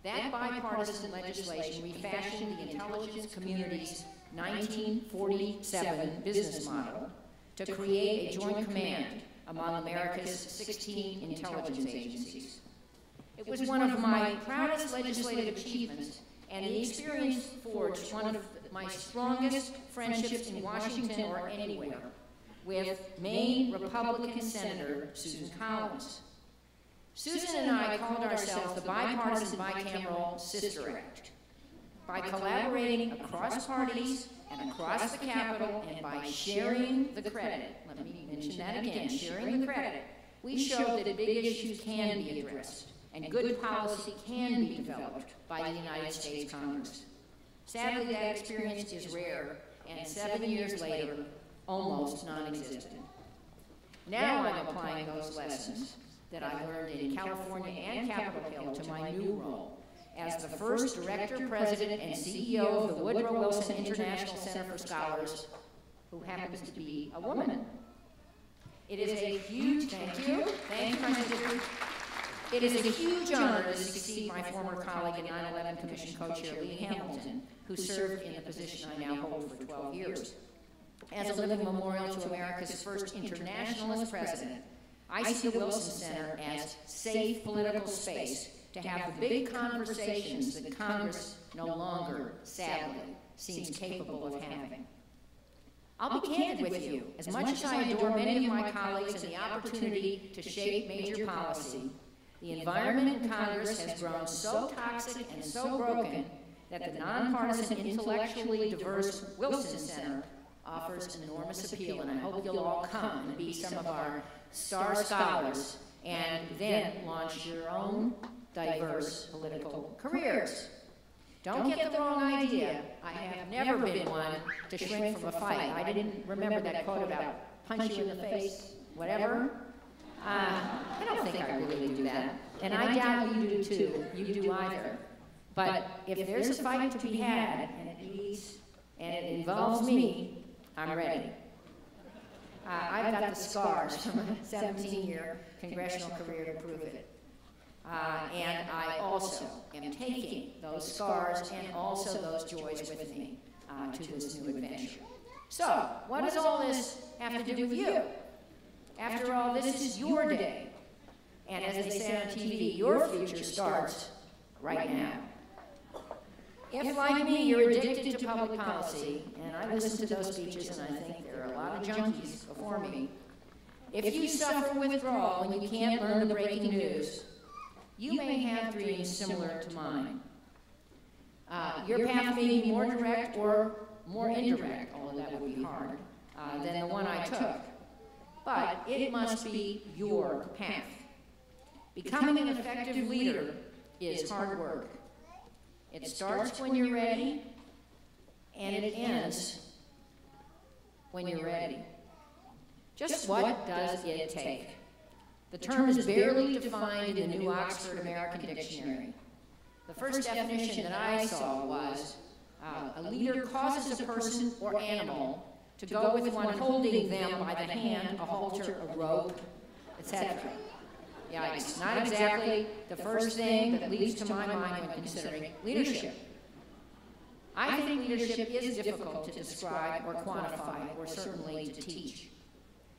That bipartisan legislation refashioned the intelligence community's 1947 business model to create a joint command among America's 16 intelligence agencies. It was one of my proudest legislative achievements, and the experience forged one of my strongest friendships in Washington or anywhere with Maine Republican Senator Susan Collins. Susan and I called ourselves the Bipartisan Bicameral Sister Act. By collaborating across parties and across the Capitol and by sharing the credit, let me mention that again, sharing the credit, we showed that big issues can be addressed and good policy can be developed by the United States Congress. Sadly, that experience is rare and 7 years later, almost non-existent. Now I'm applying those lessons that I learned in California and Capitol Hill to my new role as the first Director, President, and CEO of the Woodrow Wilson International Center for Scholars, who happens to be a woman. It is a huge, thank you, my sister. It is a huge honor to succeed my former colleague and 9/11 Commission co-chair Lee Hamilton, who served in the position I now hold for 12 years. As a living memorial to America's first internationalist president, I see the Wilson Center as safe political space to have the big conversations that Congress no longer, sadly, seems capable of having. I'll be candid with you. As much as I adore many of my colleagues and the opportunity to shape major policy, the environment in Congress has grown so toxic and so broken that the nonpartisan, intellectually diverse Wilson Center offers enormous appeal, and I hope you'll all come and be some of our star scholars and then launch your own diverse political careers. Don't get the wrong idea. I have never been one to shrink from a fight. I didn't remember that quote about punch you in the face, whatever. I don't think I really do that. And I doubt you do too. You do either. But if there's a fight to be had, and it leads, and it involves me, I'm ready. I've got the scars from a 17-year congressional career to prove it. And I also am taking those scars and also those joys with me to this new adventure. So, what does all this have to do with you? After all, this is your day. And as they say on TV, your future starts right now. If, like me, you're addicted to public policy, and I listen to those speeches and I think there are a lot of junkies before me, if you suffer withdrawal when you can't learn the breaking news, you may have dreams similar to mine. Your path may be more direct or more indirect, although that would be hard, than the one I took. But it must be your path. Becoming an effective leader is hard work. It starts when you're ready, and it ends when you're ready. Just what does it take? The term is barely defined in the New Oxford American Dictionary. The first definition that I saw was, a leader causes a person or animal to go with one holding them by the hand, a halter, a rope, etc. Yeah, it's not exactly the first thing that leads to my mind when considering leadership. I think leadership is difficult to describe or quantify, or certainly to teach.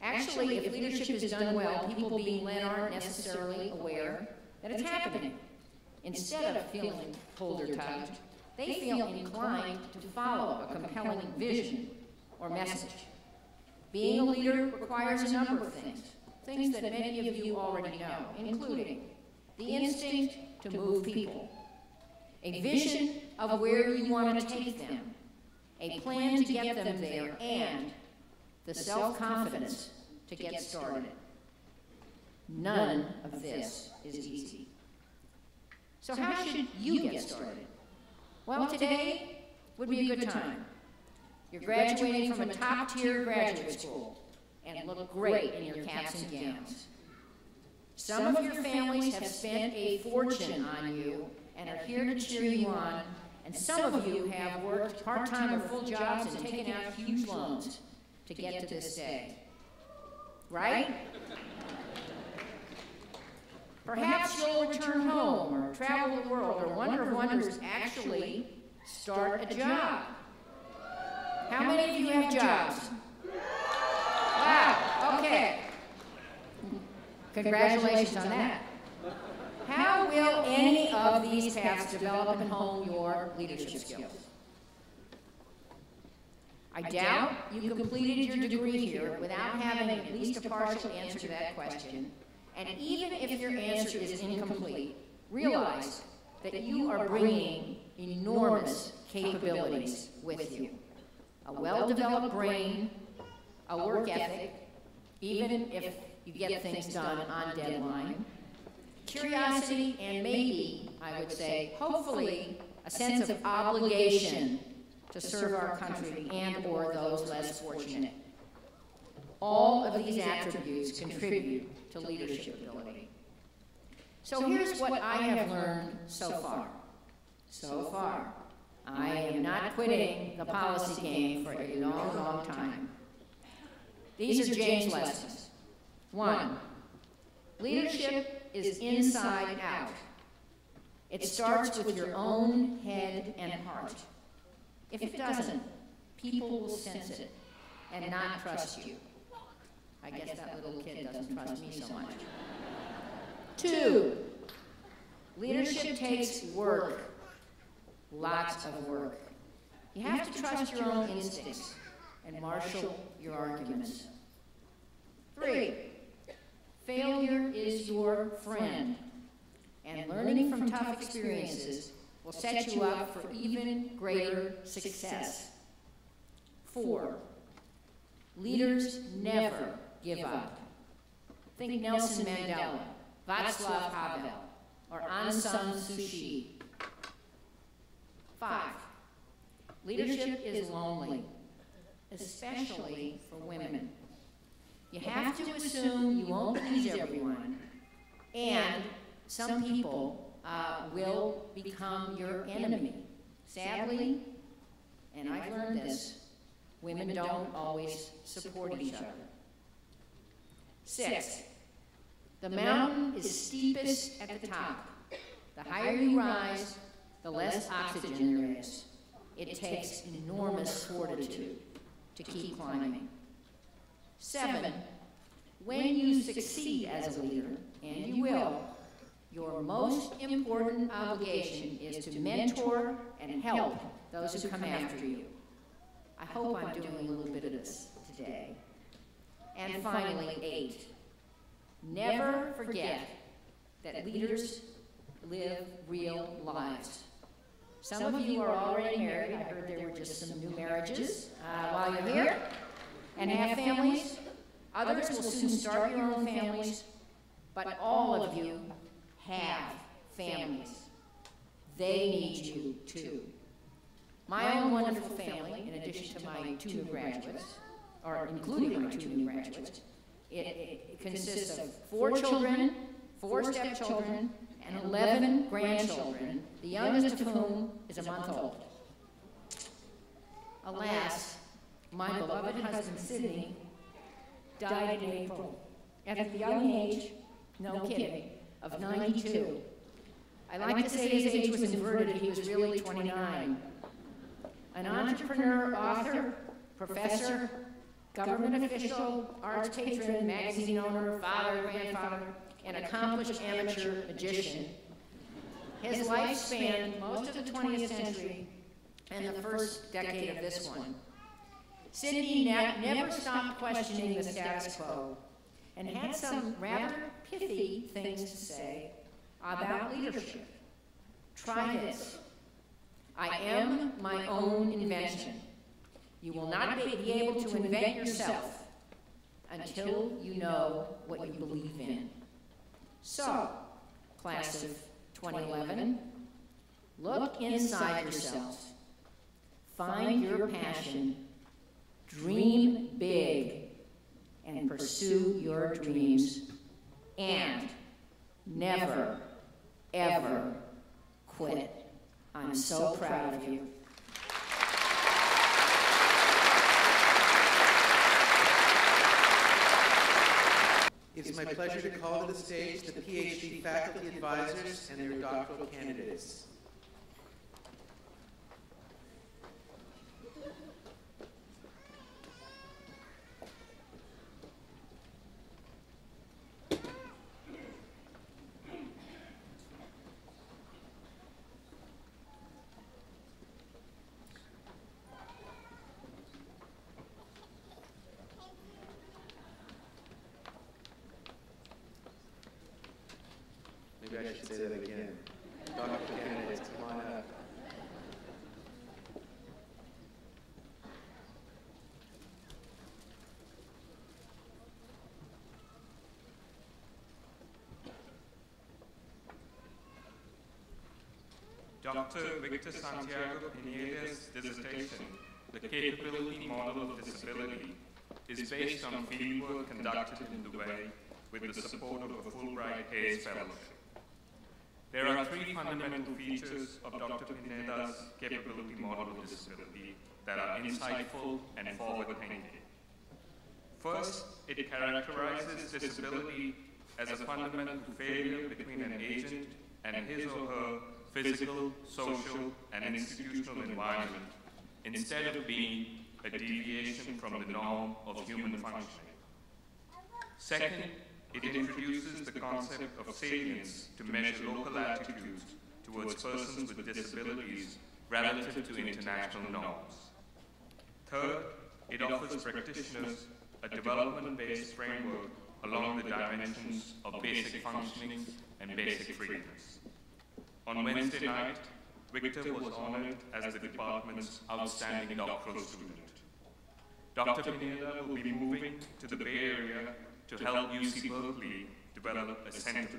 Actually, if leadership is done well, people being led aren't necessarily aware that it's happening. Instead of feeling pulled or tugged, they feel inclined to follow a compelling vision or message. Being a leader requires a number of things that many of you already know, including the instinct to move people, a vision of where you want to take them, a plan to get them there, and the self-confidence to get started. None of this is easy. So how should you get started? Well, today would be a good time. You're graduating from a top-tier graduate school and look great in your caps and gowns. Some of your families have spent a fortune on you and are here to cheer you on, and some of you have worked part-time or full jobs and taken out huge loans to get to this day. Right? Perhaps you'll return home or travel the world or wonder of wonders, actually start a job. How many of you have jobs? Wow, okay. Congratulations on that. How will any of these paths develop and hone your leadership skills? I doubt you completed your degree here without having at least a partial answer to that question. And even if your answer is incomplete, realize that you are bringing enormous capabilities with you. A well-developed brain, a work ethic, even if you get things done on deadline, curiosity, and maybe, I would say, hopefully, a sense of obligation to serve our country and or those less fortunate. All of these attributes contribute to leadership ability. So here's what I have learned so far. So far, I am not quitting the policy game for a long, long time. These are Jane's lessons. 1, leadership is inside out. It starts with your own head and heart. If it doesn't, people will sense it and not trust you. I guess that little kid doesn't trust me so much. 2, leadership takes work, lots of work. You have to trust your own instincts and marshal your arguments. 3, failure is your friend, and learning from tough experiences will set you up for even greater success. 4, leaders never give up. Think Nelson Mandela, Václav Havel, or Aung San Suu Kyi. 5, leadership is lonely, especially for women. You have to assume you won't please everyone, and some people will become your enemy. Sadly, and I've learned this, women don't always support each other. 6, the mountain is steepest at the top. The higher you rise, the less oxygen there is. It takes enormous fortitude to keep climbing. 7, when you succeed as a leader, and you will, your most important obligation is to mentor and help those who come after you. I hope I'm doing a little bit of this today. And finally, 8, never forget that leaders live real lives. Some of you are already married. I heard there were just some new marriages while you're here, and have families. Others will soon start your own families, but all of you have families. They need you too. My own wonderful family, in addition to my 2 new graduates, or including my 2 new graduates. It consists of 4 children, 4 stepchildren, and 11 grandchildren, the youngest of whom is a month old. Alas, my beloved husband, Sidney, died in April at the young age, no kidding, of 92. I like to say his age was inverted, he was really 29. An entrepreneur, author, professor, government official, arts patron, magazine owner, father, grandfather, and accomplished amateur magician. His life spanned most of the 20th century and the first decade of this one. Sidney never stopped questioning the status quo and had some rather pithy things to say about leadership. Try this. I am my own invention. You will not be able to invent yourself until you know what you believe in. So, class of 2011, look inside yourselves. Find your passion, dream big, and pursue your dreams, and never, ever quit. I'm so proud of you. It's my pleasure to call to the stage the PhD faculty advisors and their doctoral candidates. Maybe I should say that again. Doctoral candidates, come on up. Dr. Victor Santiago Pineda's dissertation, The Capability Model of Disability, is based on fieldwork conducted in Dubai with the support of a Fulbright Hayes Fellowship. There are 3 fundamental features of Dr. Pineda's capability model of disability that are insightful and forward-thinking. First, it characterizes disability as a fundamental failure between an agent and his or her physical, social, and institutional environment, instead of being a deviation from the norm of human functioning. Second, it introduces the concept of salience to measure local attitudes towards persons with disabilities relative to international norms. Third, it offers practitioners a development-based framework along the dimensions of basic functioning and basic freedoms. On Wednesday night, Victor was honored as the department's outstanding doctoral student. Dr. Pineda will be moving to the Bay Area to help UC Berkeley develop a center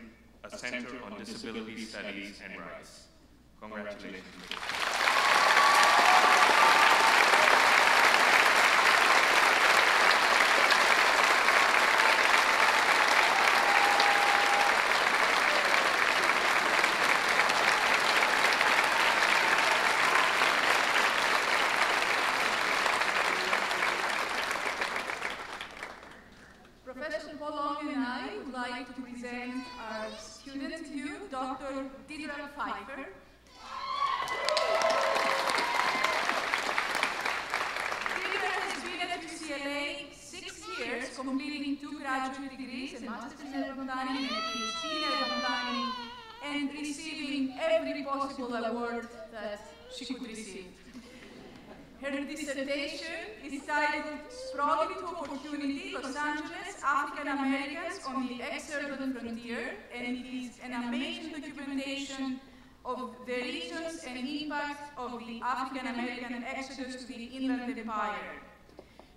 on disability studies and rights. Congratulations. Completing 2 graduate degrees, a master's in urban planning and a PhD in urban planning, and receiving every possible award that she could receive. Her dissertation is titled Sprawling to Opportunity, Los Angeles, African Americans on the Ex-Urban Frontier, and it is an amazing documentation of the regions and impact of the African American exodus to the Inland Empire.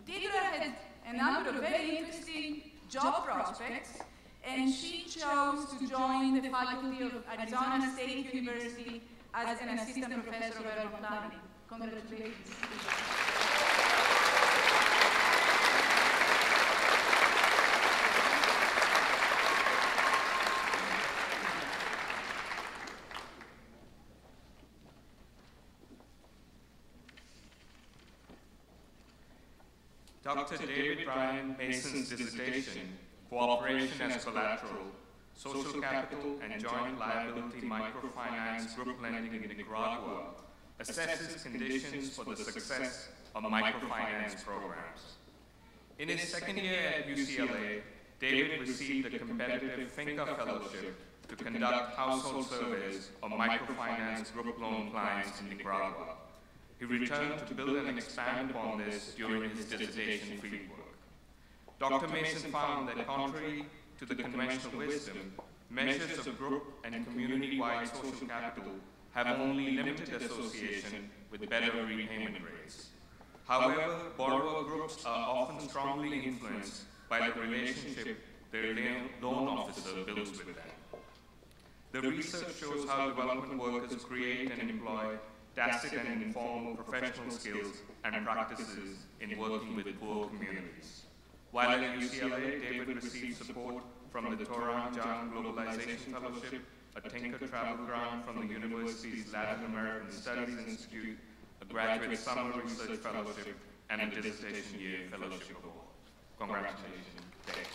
Deidre had a number of very interesting job prospects, and she chose to join the faculty of Arizona State University as an assistant professor of urban planning. Congratulations. Dr. David Bryan Mason's dissertation, Cooperation as Collateral, Social Capital and Joint Liability Microfinance Group Lending in Nicaragua, assesses conditions for the success of microfinance programs. In his second year at UCLA, David received a competitive FINCA fellowship to conduct household surveys of microfinance group loan clients in Nicaragua. He returned to build and expand upon this during his dissertation fieldwork. Dr. Mason found that contrary to the conventional wisdom, measures of group and community-wide social capital have only limited association with better repayment rates. However, borrower groups are often strongly influenced by the relationship their loan officer builds with them. The research shows how development workers create and employ tacit and informal professional skills and practices in working with poor communities. While at UCLA, David received support from the Torang Jang Globalization Fellowship, a Tinker Travel Grant from the university's Latin American Studies Institute, a Graduate Summer Research Fellowship, and a Dissertation Year Fellowship Award. Congratulations, Dave.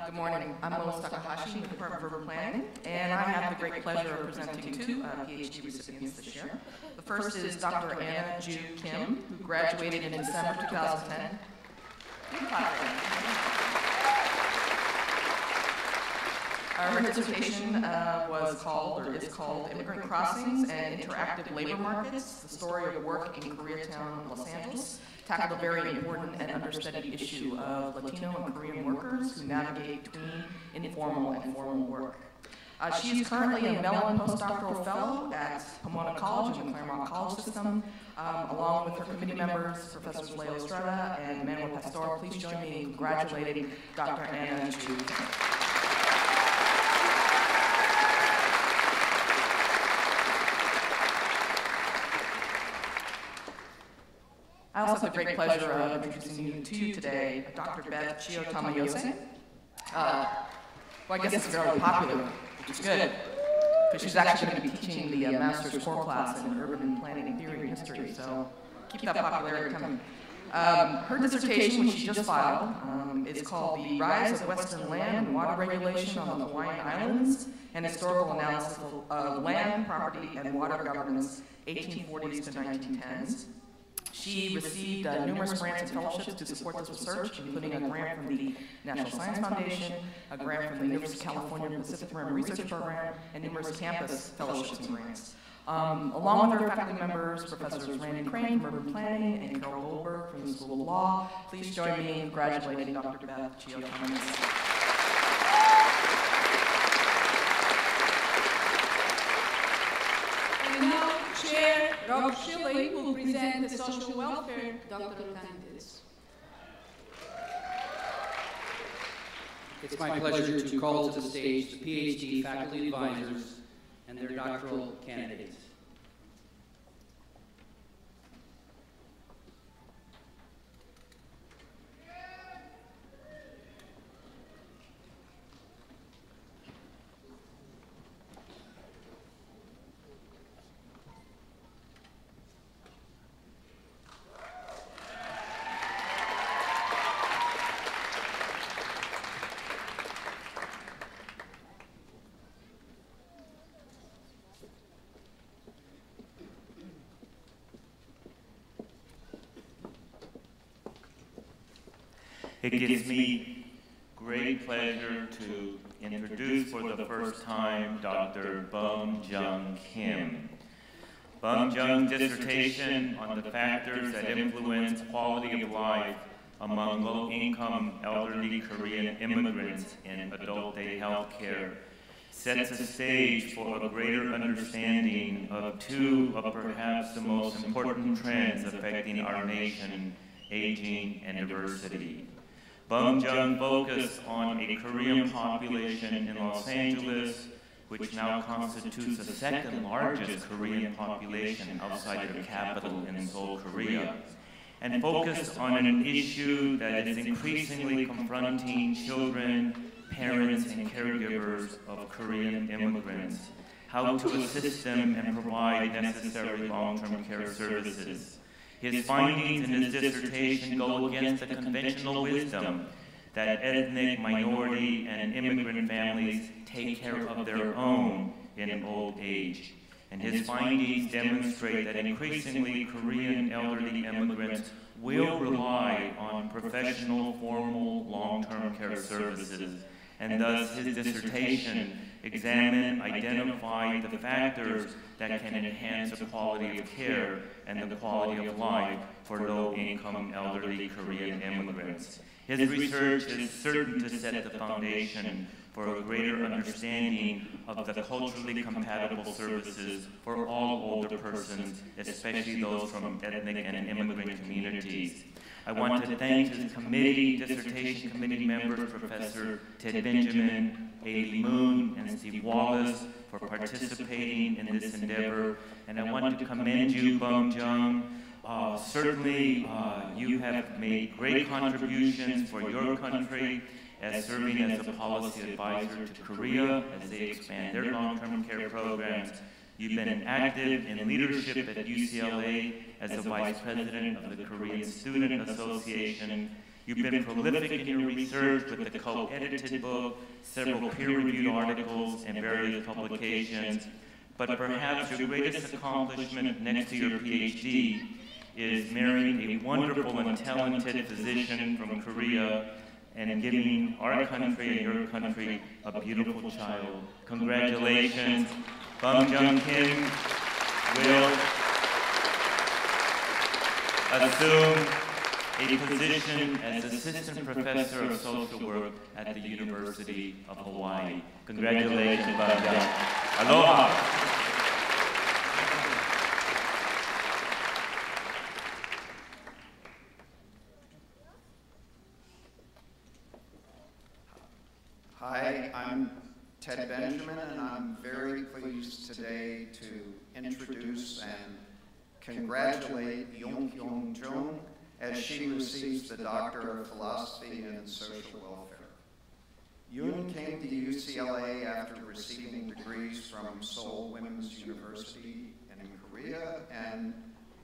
Good morning. I'm Lois Takahashi with the Department of Urban Planning, and I have the great pleasure of presenting two PhD recipients this year. The first is Dr. Anna Ju Kim, who graduated in December 2010. Her dissertation was called, or is called, Immigrant Crossings and Interactive Labor Markets, the Story of Work in Koreatown, Los Angeles. Tackled a very important and understudied issue of Latino and Korean workers who navigate between informal and formal work. She is currently a Mellon postdoctoral fellow at Pomona College in the Claremont College system, along with her committee members, Professors Leo Estrada and Manuel Pastor. Please join me in congratulating Dr. Anna Ju. I also have the great pleasure of introducing you to today Dr. Beth Chio Tamayose. Well, I guess it's fairly popular, which is good, because she's actually going to be teaching the master's core class in urban planning theory and history, so keep that popularity coming. Her dissertation, which she just filed, is called The Rise of Western Land and Water Regulation on the Hawaiian Islands, an Historical Analysis of Land, Property, and Water Governance, 1840s to 1910s. She received numerous grants and fellowships to support this research, including a grant from the National Science Foundation, a grant from the University of California Pacific Rim Research Program, and numerous campus fellowships and grants. Along with her faculty members, Professors Randy Crane from Urban Planning and Carol Goldberg from the School of Law, please join me in congratulating Dr. Beth Chio Tamayose. Now, Chair Rob Shilley will present the social welfare doctoral candidates. It's my pleasure to call to the stage the PhD faculty advisors and their doctoral candidates. It gives me great pleasure to introduce for the first time Dr. Bum Jung Kim. Bum Jung's dissertation on the factors that influence quality of life among low-income elderly Korean immigrants in adult day health care sets a stage for a greater understanding of two of perhaps the most important trends affecting our nation, aging and diversity. Bum Jung focused on a Korean population in Los Angeles, which now constitutes the second largest Korean population outside the capital in Seoul, Korea, and focused on an issue that is increasingly confronting children, parents and caregivers of Korean immigrants, how to assist them and provide necessary long-term care services. His findings in his dissertation go against the conventional wisdom that ethnic, minority, and immigrant families take care of their own in old age. And his findings demonstrate that increasingly Korean elderly immigrants will rely on professional, formal, long-term care services. And thus his dissertation examined, identified the factors that can enhance the quality of care and the quality of life for low-income elderly Korean immigrants. His research is certain to set the foundation for a greater understanding of the culturally compatible services for all older persons, especially those from ethnic and immigrant communities. I want to thank his dissertation committee members, Professor Ted Benjamin, Haley Moon, and Steve Wallace, for participating in this endeavor. And I want to commend you, Bum Jung. Certainly, you have made great contributions for your country as serving as a policy advisor to Korea as they expand their long-term care programs. You've been active in leadership at UCLA as the vice president of the Korean Student Association. You've been prolific in your research with the co-edited book, several peer-reviewed articles, and various publications. But perhaps your greatest accomplishment next to your PhD is marrying a wonderful and talented physician from Korea and giving our country and your country a beautiful child. Congratulations. Bum Jung Kim will assume a position as Assistant Professor of Social Work at the University of Hawaii. Congratulations, Bum Jung. Aloha. Hi, I'm Ted Benjamin, and I'm very pleased today to introduce and congratulate Yong Hyung Jung as she receives the Doctor of Philosophy in Social Welfare. Yoon came to UCLA after receiving degrees from Seoul Women's University in Korea and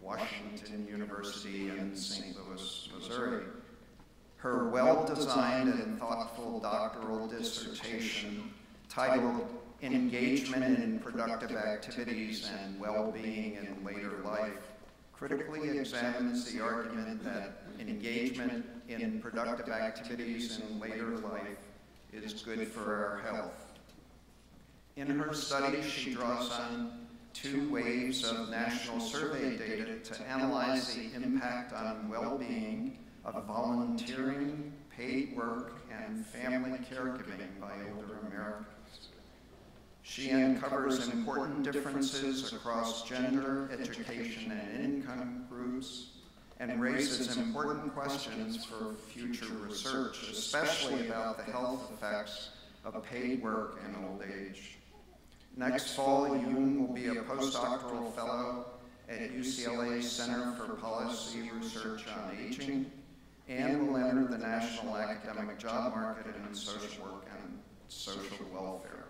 Washington University in St. Louis, Missouri. Her well-designed and thoughtful doctoral dissertation titled Engagement in Productive Activities and Well-Being in Later Life critically examines the argument that engagement in productive activities in later life is good for our health. In her study, she draws on 2 waves of national survey data to analyze the impact on well-being of volunteering, paid work, and family caregiving by older Americans. She uncovers important differences across gender, education, and income groups, and raises important questions for future research, especially about the health effects of paid work in old age. Next fall, Yoon will be a postdoctoral fellow at UCLA's Center for Policy Research on Aging, and will enter the national academic job market in social work and social welfare.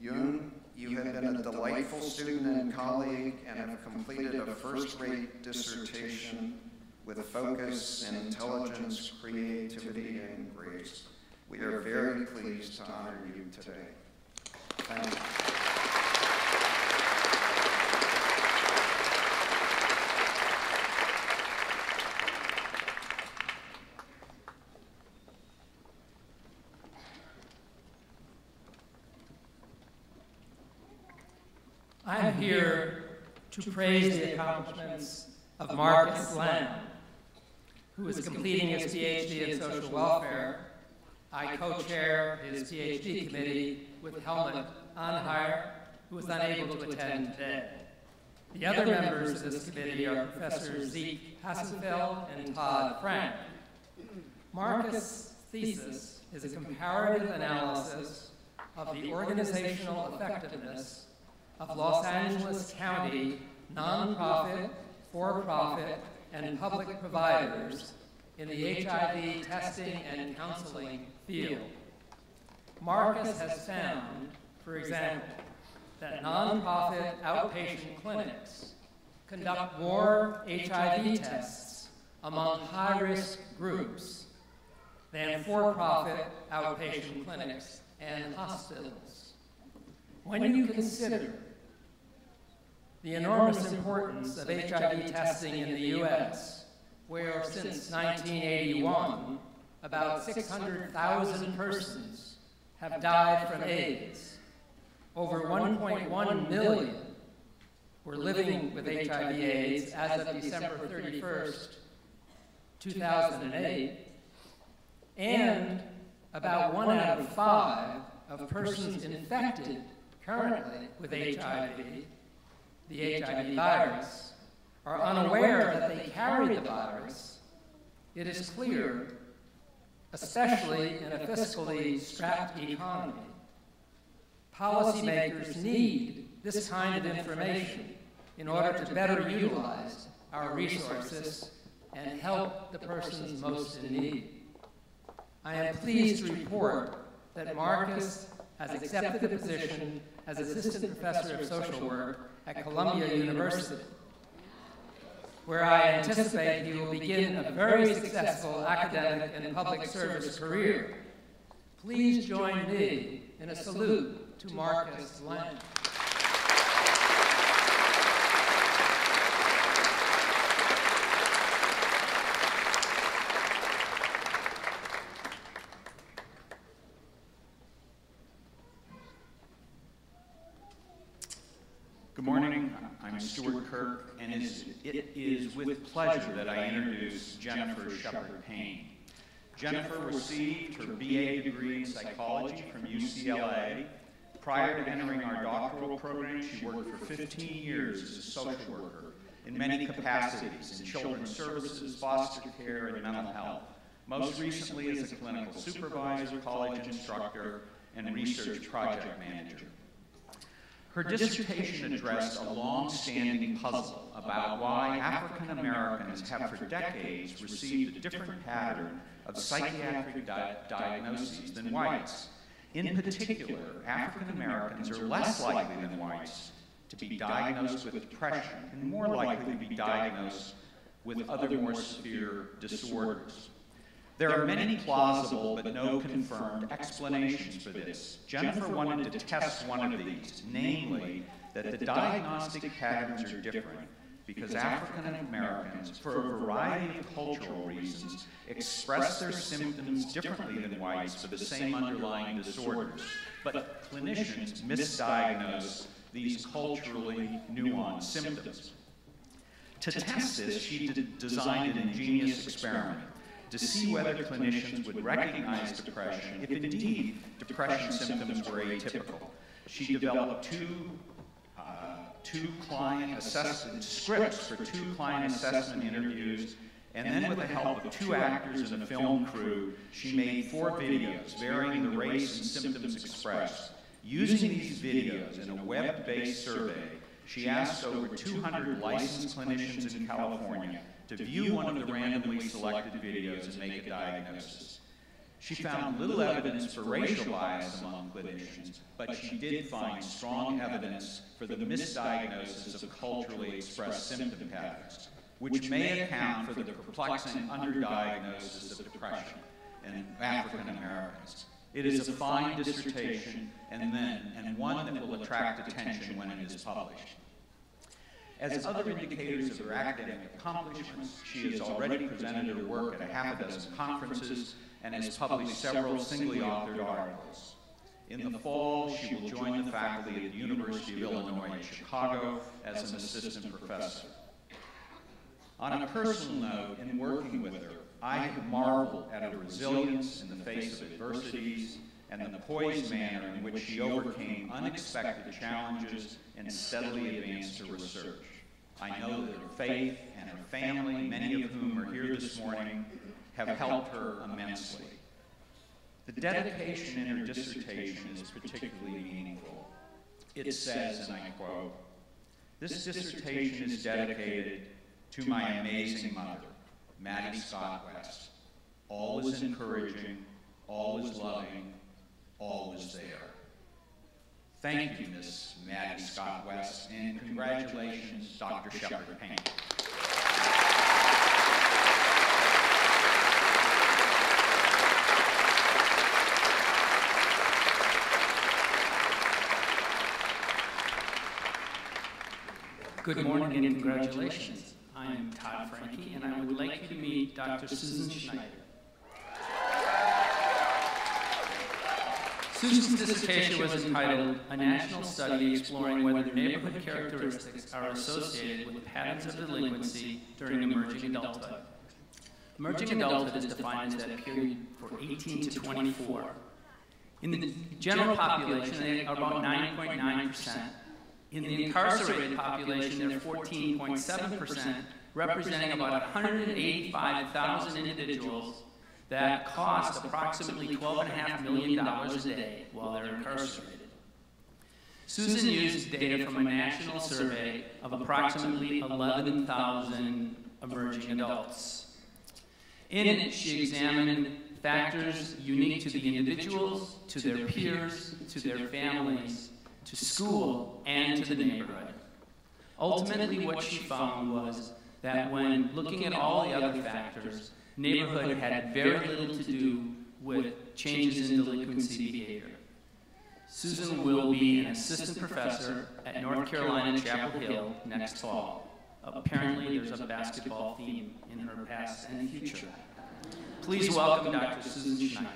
Yoon, you have been a delightful student and colleague and have completed a first-rate dissertation with focus, intelligence, creativity, and grace. We are very pleased to honor you today. Thank you. I'm here to praise the accomplishments of Marcus Lamb, who is completing his PhD in social welfare. I co-chair his PhD committee with Helmut Anheier, who is unable to attend today. The other members of this committee are Professors Zeke Hassenfeld and Todd Frank. Marcus' thesis is a comparative analysis of the organizational effectiveness of Los Angeles County nonprofit, for-profit, and public providers in the HIV testing and counseling field. Marcus has found, for example, that nonprofit outpatient clinics conduct more HIV tests among high-risk groups than for-profit outpatient clinics and hospitals. When you consider the enormous importance of HIV testing in the U.S., where since 1981, about 600,000 persons have died from AIDS, over 1.1 million were living with HIV/AIDS as of December 31st, 2008, and about 1 out of 5 of persons infected currently with HIV, the HIV virus, are unaware that they carry the virus. It is clear, especially in a fiscally strapped economy, policymakers need this kind of information in order to better utilize our resources and help the persons most in need. I am pleased to report that Marcus has accepted the position as Assistant Professor of Social Work at Columbia University, where I anticipate he will begin a very successful academic and public service career. Please join me in a salute to Marcus Lang. Good morning, I'm Stuart Kirk, and it is with pleasure that I introduce Jennifer Shepard-Payne. Jennifer received her BA degree in psychology from UCLA. Prior to entering our doctoral program, she worked for 15 years as a social worker in many capacities in children's services, foster care, and mental health. Most recently as a clinical supervisor, college instructor, and research project manager. Her dissertation addressed a long-standing puzzle about why African Americans have for decades received a different pattern of psychiatric diagnoses than whites. In particular, African Americans are less likely than whites to be diagnosed with depression and more likely to be diagnosed with other more severe disorders. There are many plausible but no confirmed explanations for this. Jennifer wanted to test one of these, namely that the diagnostic patterns are different because African Americans, for a variety of cultural reasons, express their symptoms differently than whites for the same underlying disorders. But clinicians misdiagnose these culturally nuanced symptoms. To test this, she designed an ingenious experiment to see whether clinicians would recognize depression if indeed depression symptoms were atypical. She developed two client assessment scripts for 2 client assessment interviews, and then with the help of 2 actors and a film crew, she made 4 videos varying the race and symptoms expressed. Using these videos in a web-based survey, she asked over 200 licensed clinicians in California to view one of the randomly selected videos and make a diagnosis. She found little evidence for racial bias among clinicians, but she did find strong evidence for the misdiagnosis of culturally expressed symptom patterns, which may account for the perplexing underdiagnosis of depression in African Americans. It is a fine dissertation and one that will attract attention when it is published. As other indicators of her academic accomplishments, she has already presented her work at a half a dozen conferences and has published several singly authored articles. In the fall, she will join the faculty at the University of Illinois in Chicago as an assistant professor. On a personal note, in working with her, I have marveled at her resilience in the face of adversities and the poised manner in which she overcame unexpected challenges and steadily advanced her research. I know that her faith and her family, many of whom are here this morning, have helped her immensely. The dedication in her dissertation is particularly meaningful. It says, and I quote, "This dissertation is dedicated to my amazing mother, Maddie Scott West. All is encouraging, all is loving, all was there. Thank you, Ms. Maddie Scott West, and congratulations, Dr. Shepard Payne. Good morning and congratulations. I'm Todd Franke, and I would like you to meet Dr. Susan Schneider. Susan's dissertation was entitled, "A National Study Exploring Whether Neighborhood Characteristics Are Associated with Patterns of Delinquency During Emerging Adulthood." Emerging adulthood is defined as that period for 18 to 24. In the general population, they are about 9.9%. In the incarcerated population, they're 14.7%, representing about 185,000 individuals that cost approximately $12.5 million a day while they're incarcerated. Susan used data from a national survey of approximately 11,000 emerging adults. In it, she examined factors unique to the individuals, to their peers, to their families, to school, and to the neighborhood. Ultimately, what she found was that when looking at all the other factors, neighborhood had very little to do with changes in delinquency behavior. Susan will be an assistant professor at North Carolina Chapel Hill next fall. Apparently, there's a basketball theme in her past and future. Please welcome Dr. Susan Schneider.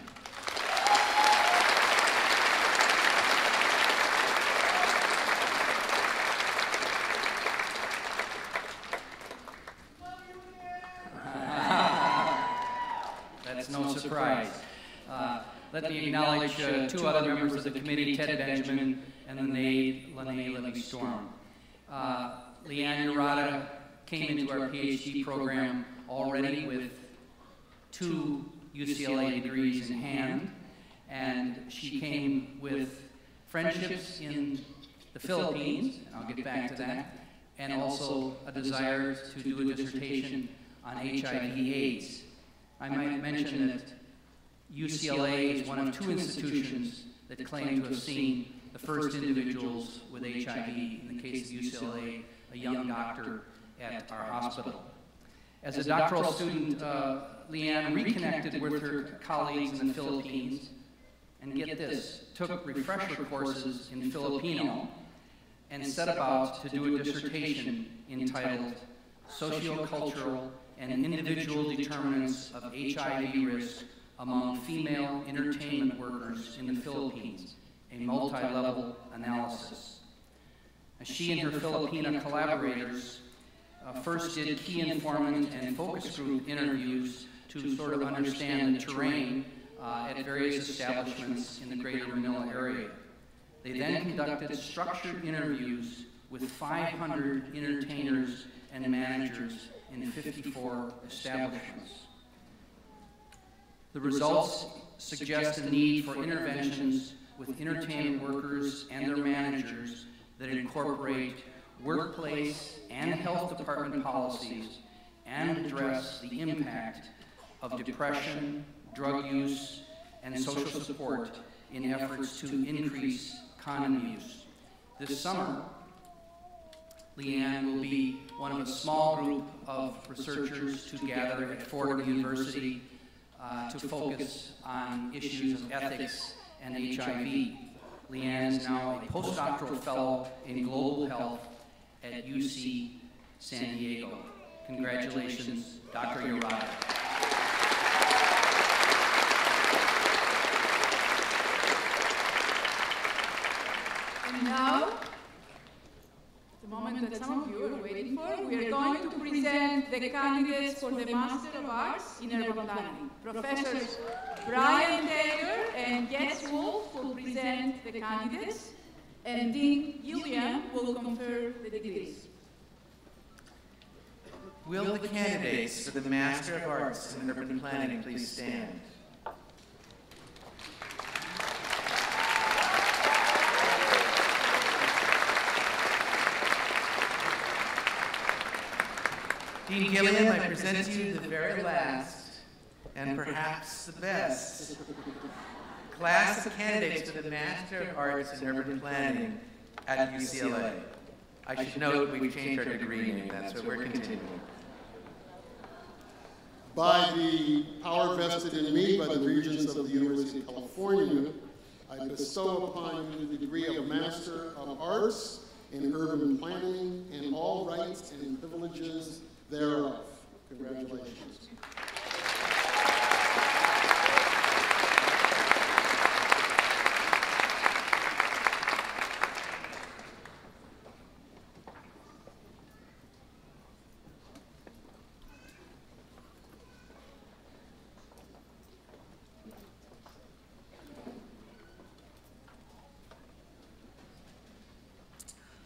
No surprise. Let me acknowledge two other members of the committee, Ted Benjamin and Lene Living-Storm. Leanne Urata came into our PhD program already with 2 UCLA degrees in hand, and she came with friendships in the Philippines, and I'll get back to that, and also a desire to do a dissertation on HIV/AIDS. I might mention that UCLA is one of 2 institutions that claim to have seen the first individuals with HIV. In the case of UCLA, a young doctor at our hospital. As a doctoral student, Leanne reconnected with her colleagues in the Philippines, and get this, took refresher courses in Filipino, and set about to do a dissertation entitled Sociocultural and Individual Determinants of HIV Risk Among Female Entertainment Workers in the Philippines, a multi-level analysis. She and her Filipino collaborators first did key informant and focus group interviews to sort of understand the terrain at various establishments in the greater Manila area. They then conducted structured interviews with 500 entertainers and managers in 54 establishments. The results suggest a need for interventions with entertainment workers and their managers that incorporate workplace and health department policies and address the impact of depression, drug use, and social support in efforts to increase condom use. This summer, Leanne will be one of a small group of researchers to gather at Fordham University to focus on issues of ethics and HIV. Leanne is now a postdoctoral fellow in global health at UC San Diego. Congratulations, Dr. Urata. And now, the moment that some of you are waiting for, we are going to present the candidates for the Master of Arts in Urban Planning. Professors Brian Taylor and Jess Wolf will present the candidates, and Dean Gillian will confer the degrees. Will the candidates for the Master of Arts in Urban Planning please stand? Dean Gillian, I present to you the very last, and perhaps the best, class of candidates for the Master of Arts in Urban Planning at UCLA. I should note we've changed our degree name, that's what we're continuing. By the power vested in me by the Regents of the University of California, I bestow upon you the degree of Master of Arts in Urban Planning and all rights and privileges thereof. Congratulations.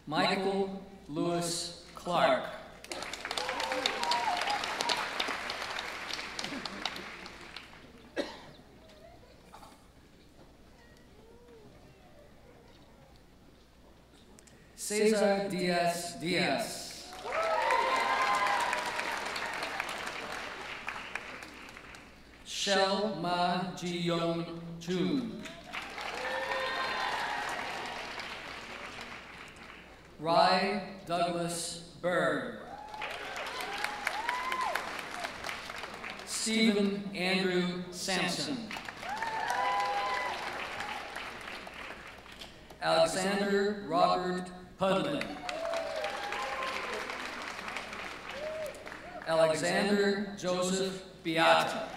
Michael Lewis Clark. Cesar Diaz. Shel Ma Ji-young Jun. Rye Douglas Berg. Stephen Andrew Sampson. Alexander Robert Pudlin. Alexander Joseph Beata.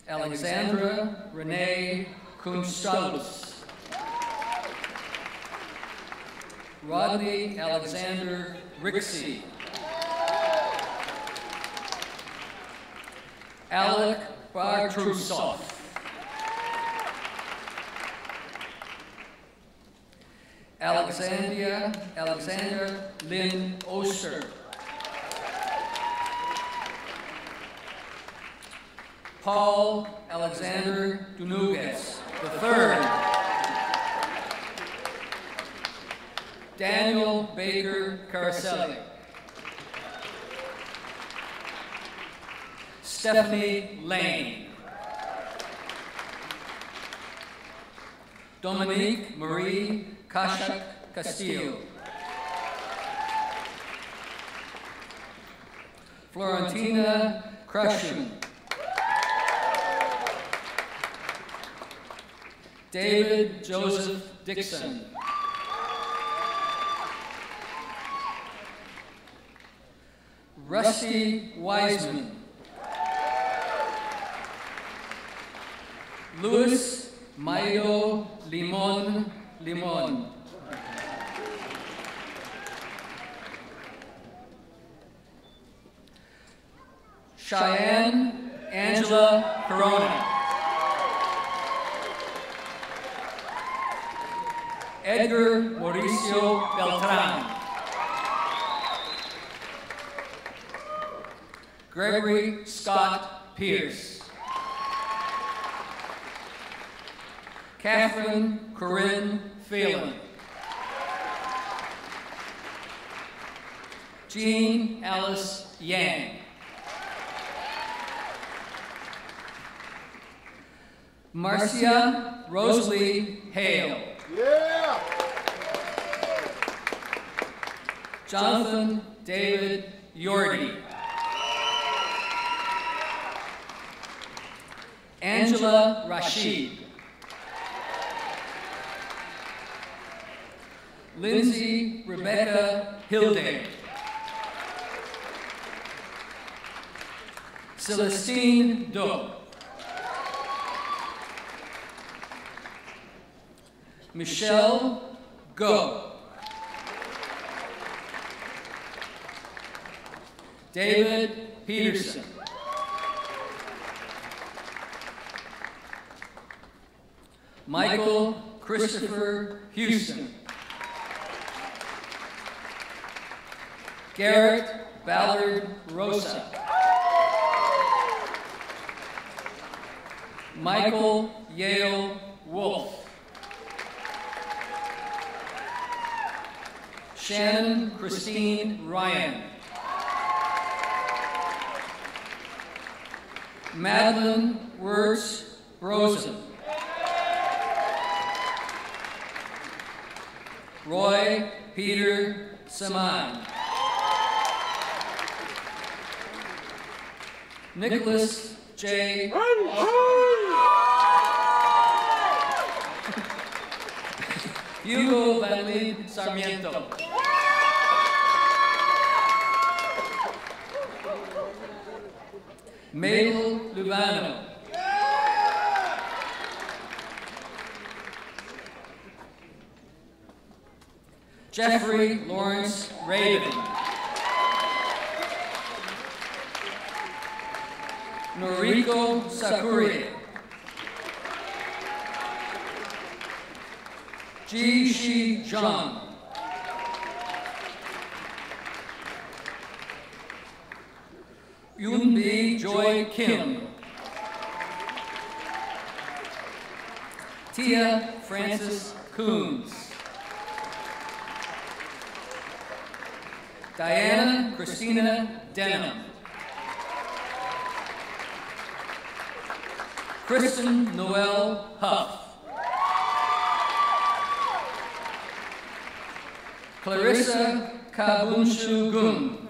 Alexandra Renee Kunsthaus. Rodney Alexander Rixey. Alec Bartrusov. Alexander Lynn Oster. Paul Alexander Dunugas III. Daniel Baker Caraselli. Stephanie Lane. Dominique Marie Kashak Castillo. Florentina Crushing. David Joseph Dixon. Rusty Wiseman. Luis Mayo Limon. Cheyenne Angela Corona. Edgar Mauricio Beltran. Gregory Scott Pierce. Catherine Corinne Phelan. Jean Alice Yang. Marcia Rosalie Hale. Yeah! Jonathan David Yordi. Angela Rashid. Lindsay Rebecca Hilde. Celestine Do. Michelle Go. David Peterson. Michael Christopher Houston. Garrett Ballard Rosa. Michael Yale Wolf. Shannon Christine Ryan. Madeline Wirtz Rosen. Roy Peter Saman. Nicholas J. Hugo Vanlin Sarmiento. Mabel Lubano. Jeffrey Lawrence Raven. Noriko Sakuria. Ji Shi Zhang. Yoonbi Joy Kim. Tia Francis Coons. Diana Christina Denham. Kristen Noel Huff. Clarissa Kabunshu Gung.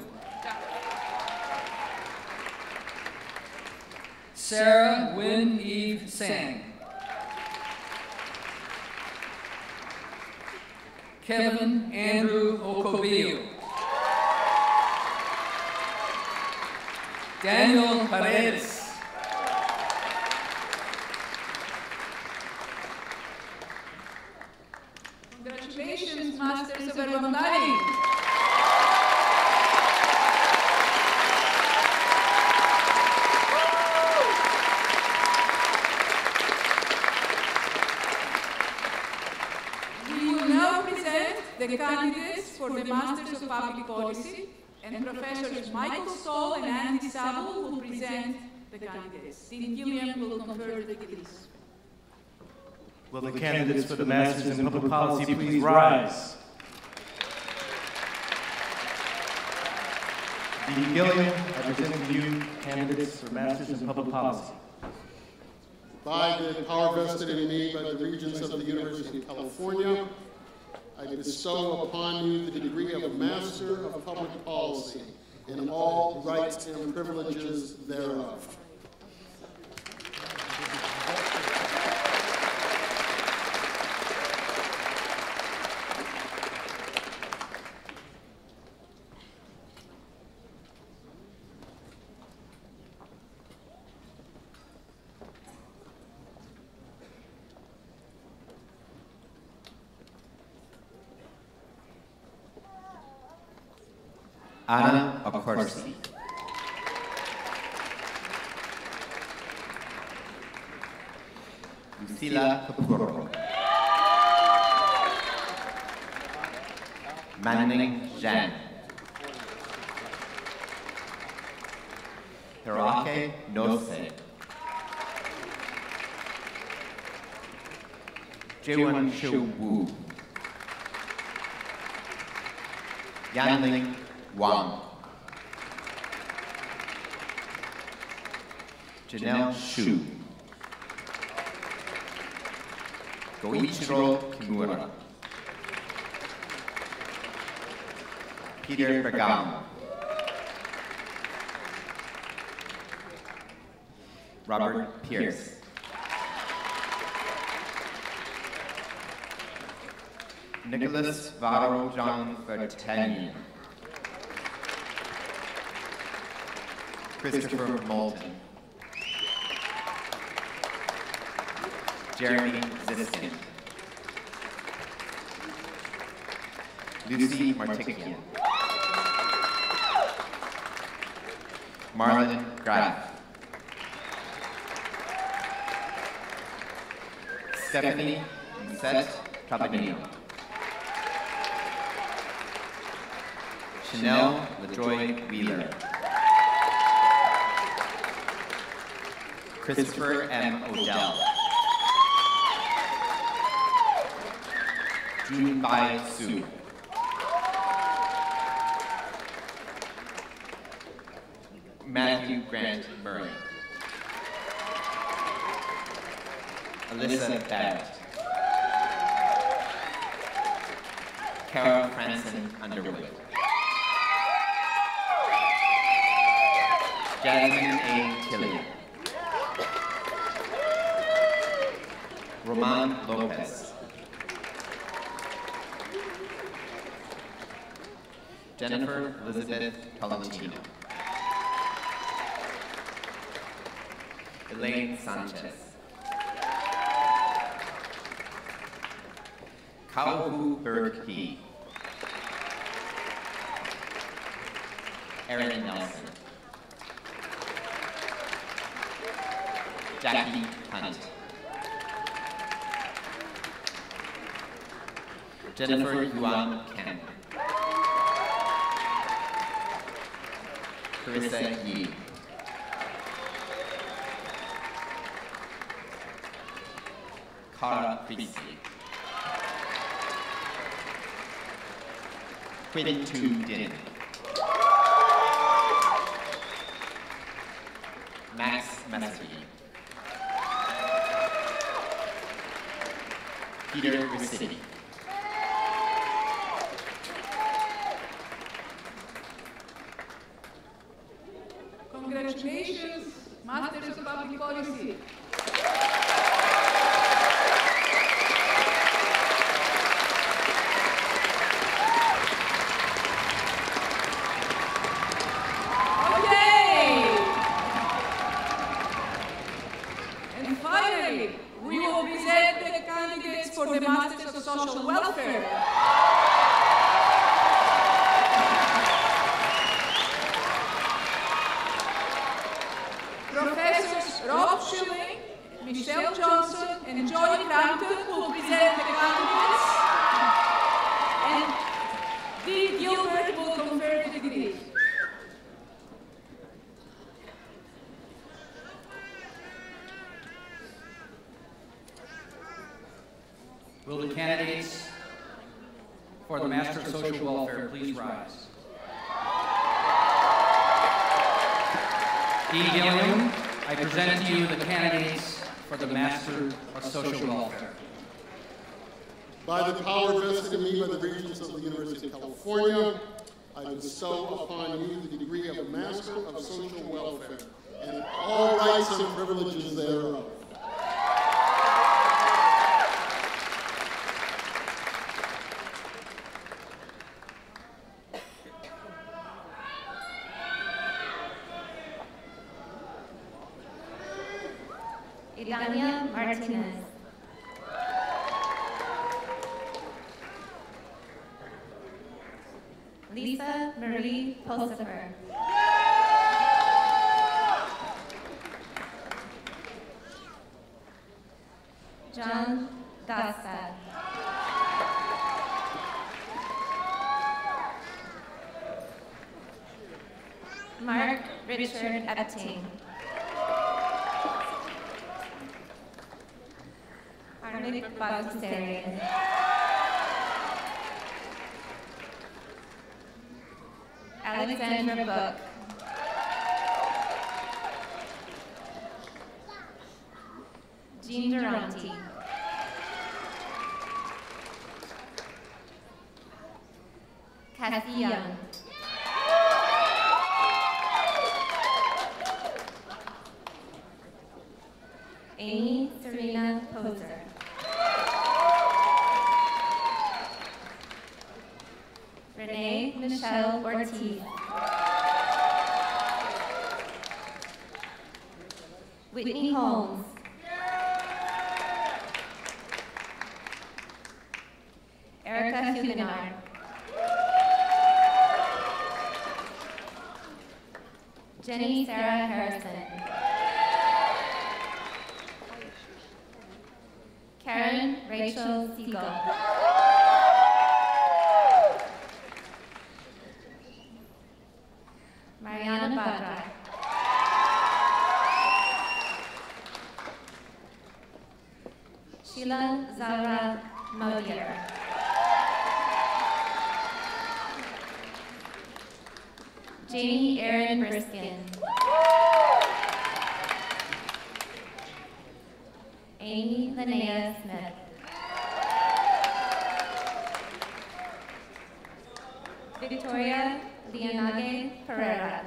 Sarah Wynne Eve Sang. Kevin Andrew Okobillo. Daniel Paredes. Congratulations, Masters of Urban Planning. We will now present the candidates for the Masters of Public Policy, and Professors Michael Stoll and Andy Sabo will present the candidates. Dean Gilliam will confer the degrees. Will the candidates for the Masters in Public Policy please rise? Dean Gilliam, I present to you candidates for Masters in Public Policy. By the power vested in me by the Regents of the University of California, I bestow upon you the degree of Master of Public Policy in all rights and privileges thereof. Anna Okorsi. Lucila Kapuro. Manning Zhang. Hirake Nose. Jaewon Shu Wu. Yanling Wang. Janelle Shu. Goichiro Kimura. Peter Bergamo. Robert Pierce. Nicholas Varo Jean Bertagnan. Christopher Moulton. Jeremy Ziskin. Lucy Martikian. Marlon Graff. Stephanie Lisette Cabanillo. Chanel LaJoy Wheeler. Christopher M. Odell. Junbai Su. Matthew Grant Murray. Alyssa Barrett. Carol Franson Underwood. Jasmine A. Tilley. Roman Lopez. Jennifer Elizabeth Tolentino. Elaine Sanchez. Kauhu Berg-Hee. Erin Nelson. Jackie Hunt. Jennifer Yuan Ken. Carissa Yee. Cara Priestley. Quinn Tu Din. Max Messerly. Peter Riccitti. Congratulations, Masters of Public Policy. Okay. And finally, we will present the candidates for the Masters of Social Welfare. Professors Rob Schilling, Michelle Johnson, and Joy Crampton will present the candidates, and Dean Gilbert will confer the degrees. Will the candidates for the Master of Social Welfare please rise? Dean Gilliam, I present to you the candidates for the Master of Social Welfare. By the power vested in me by the Regents of the University of California, I bestow upon you the degree of Master of Social Welfare and all rights and privileges thereof. Idania Martinez. Lisa Marie Pulsifer. John Dasta. Mark Richard Epting. Arnik Bagdasarian. Alexandra Book. Jean Durante. Cassie Young. Amy Serena Poser. Renee Michelle Ortiz. Whitney Holmes. Erica Huguenard. Jenny Sarah Harrison. Karen Rachel Siegel. Mariana Badra. Sheila Zara Modier. Jamie Erin Briskin. Amy Linnea Smith. Victoria Lianage Pereira.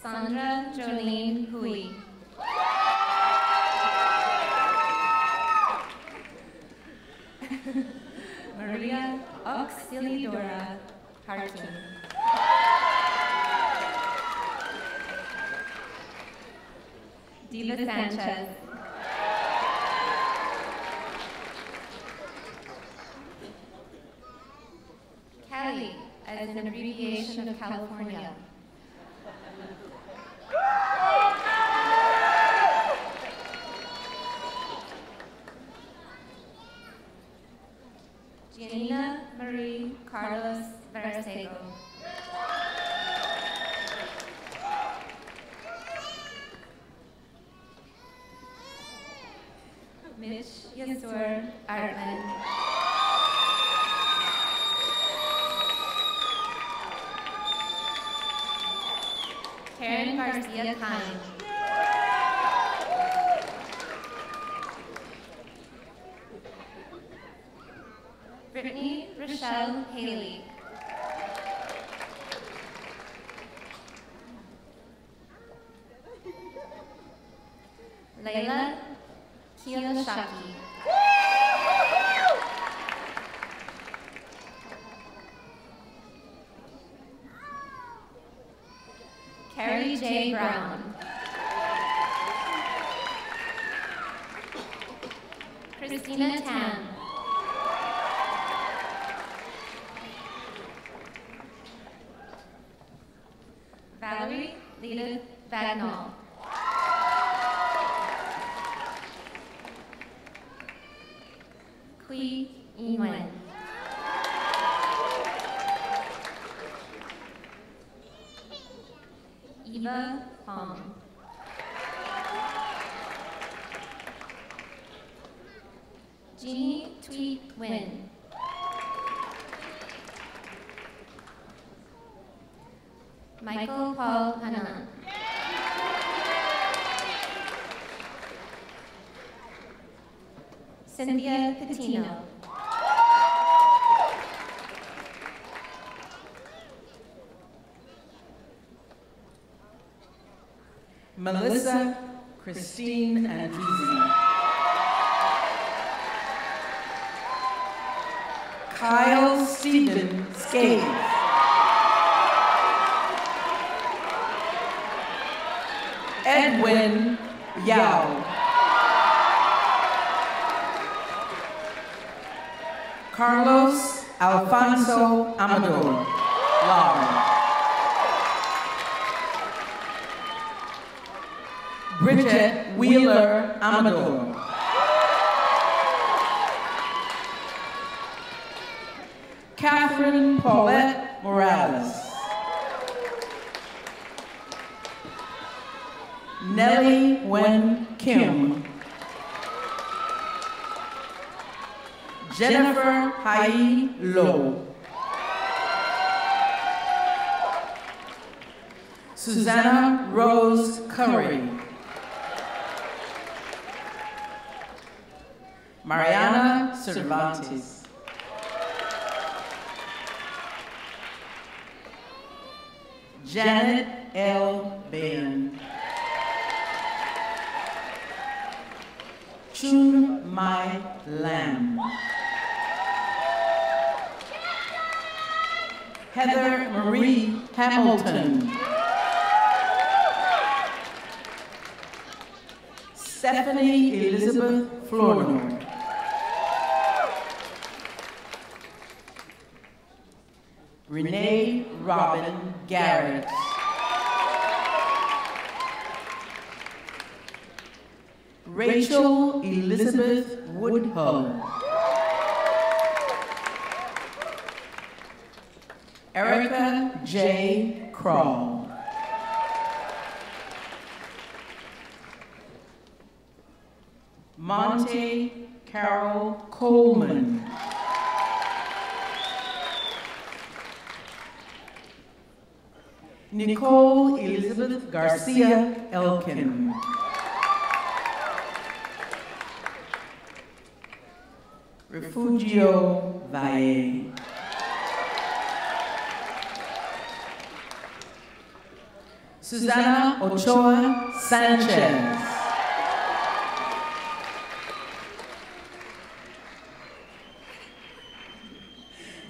Sandra Jolene Hui. Maria Auxiliadora Harkin. Diva Sanchez. Cali, as an abbreviation of California. Gianina Marie Carlos Verasego. Mitch Yasur Artman. Karen Garcia Kine. Brittany Rochelle Haley. Layla Kiyosaki. Carrie J. Brown. Christina Tan. Valerie Lita Bagnall. Kui Inwen. Eva Hong. Jeannie Tweet Win. Michael Paul Hanan. Cynthia Patino. Melissa Christine Anvisi. Kyle Stephen Scales. Edwin Yao. Carlos Alfonso Amador. Lara. Bridget Wheeler Amador. Catherine Paulette Morales. Nellie Wen Kim. Jennifer Hai Lo. Susanna Rose Curry. Mariana Cervantes. Janet L. Bain. Chun Mai Lam. Heather Marie Hamilton. Stephanie Elizabeth Flournoy. Renee Robin Garrett. Rachel Elizabeth Woodhull. Erica J. Crawl. Monte Carol Coleman. Nicole Elizabeth Garcia Elkin. Refugio Valle. Susana Ochoa Sanchez.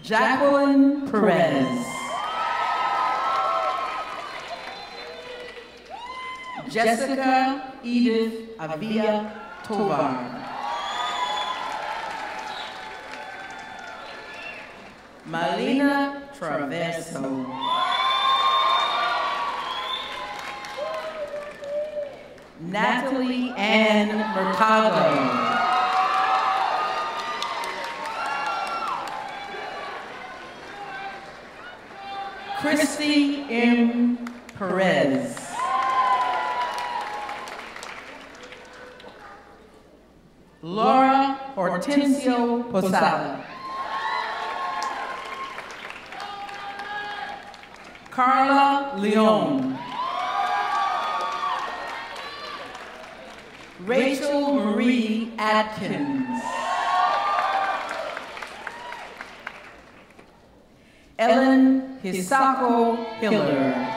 Jacqueline Perez. Jessica Edith Avila Tovar. Malina Traverso. Natalie Ann Mercado. Christy M. Perez. Laura Hortensio Posada. Carla Leon. Rachel Marie Atkins. Ellen Hisako Hiller.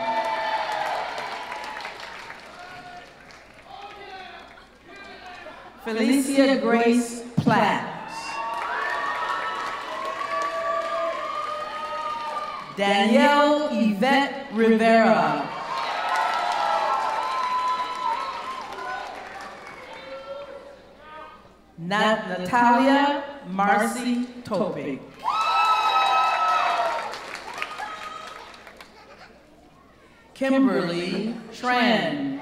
Felicia Grace Platt. Danielle Yvette Rivera. Natalia Marcy Topic. Kimberly Tran.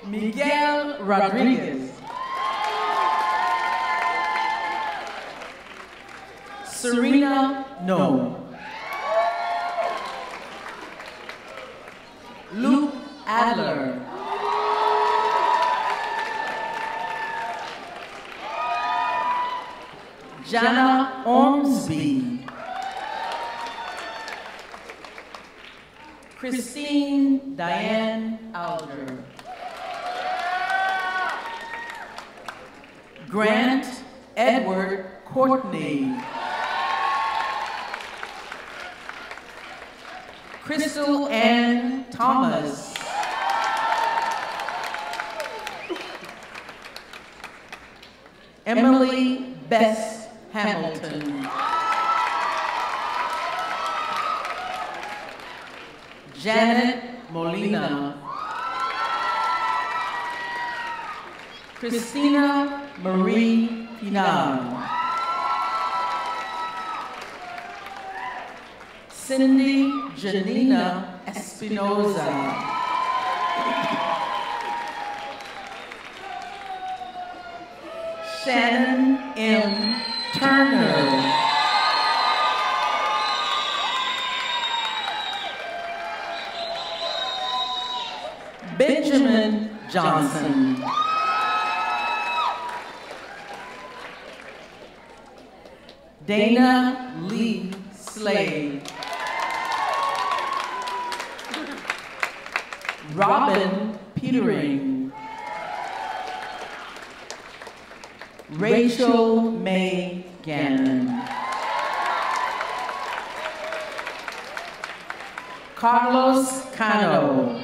Miguel Rodriguez. Serena No. Luke Adler. Jana Ormsby. Christine Diane Alger. Grant Edward Courtney. Crystal Ann Thomas. Emily Bess Hamilton. Janet Molina. Christina Marie Pinal. Cindy Janina Espinoza. Shannon M. Turner. Benjamin Johnson. Dana Lee Slade. Robin Petering. Rachel May Gannon. Carlos Cano.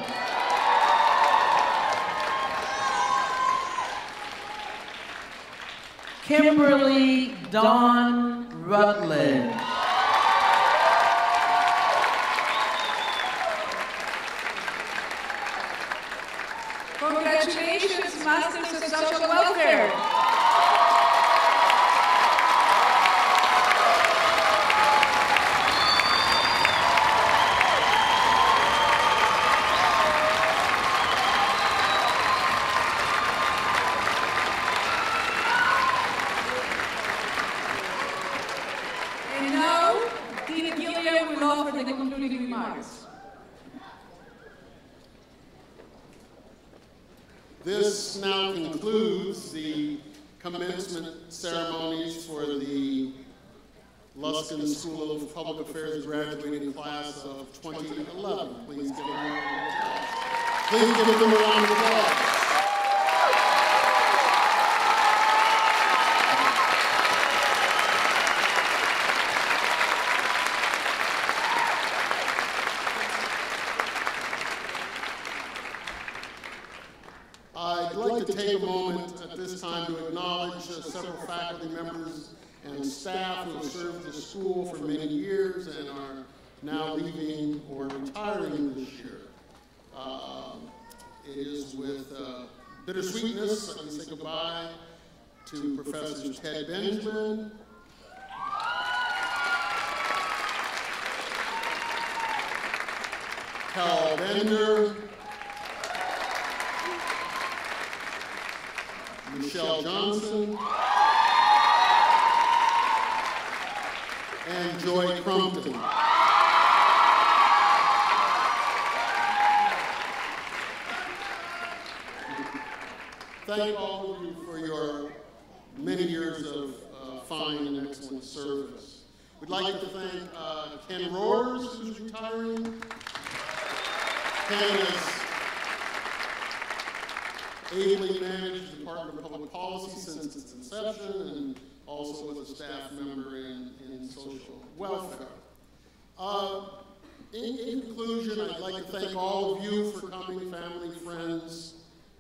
Kimberly Dawn Rutledge. Congratulations, Masters of Social Welfare. And now, Dean Gilliam will offer the concluding remarks. This now concludes the commencement ceremonies for the Luskin School of Public Affairs graduating class of 2011. Please give them a round of applause. Please give them a round of applause. I'd like to take a moment at this time to acknowledge several faculty members and staff who have served the school for many years and are now leaving or retiring this year. It is with bittersweetness that we say goodbye to Professors Ted Benjamin, Carol Bender, Michelle Johnson, and Joy Crumpton. Thank all of you for your many years of fine and excellent service. We'd like to thank Ken Roars, who's retiring. Ken has ably managed the Department of Public Policy since its inception and also was a staff member in social welfare. In conclusion, I'd like to thank all of you for coming, family, friends,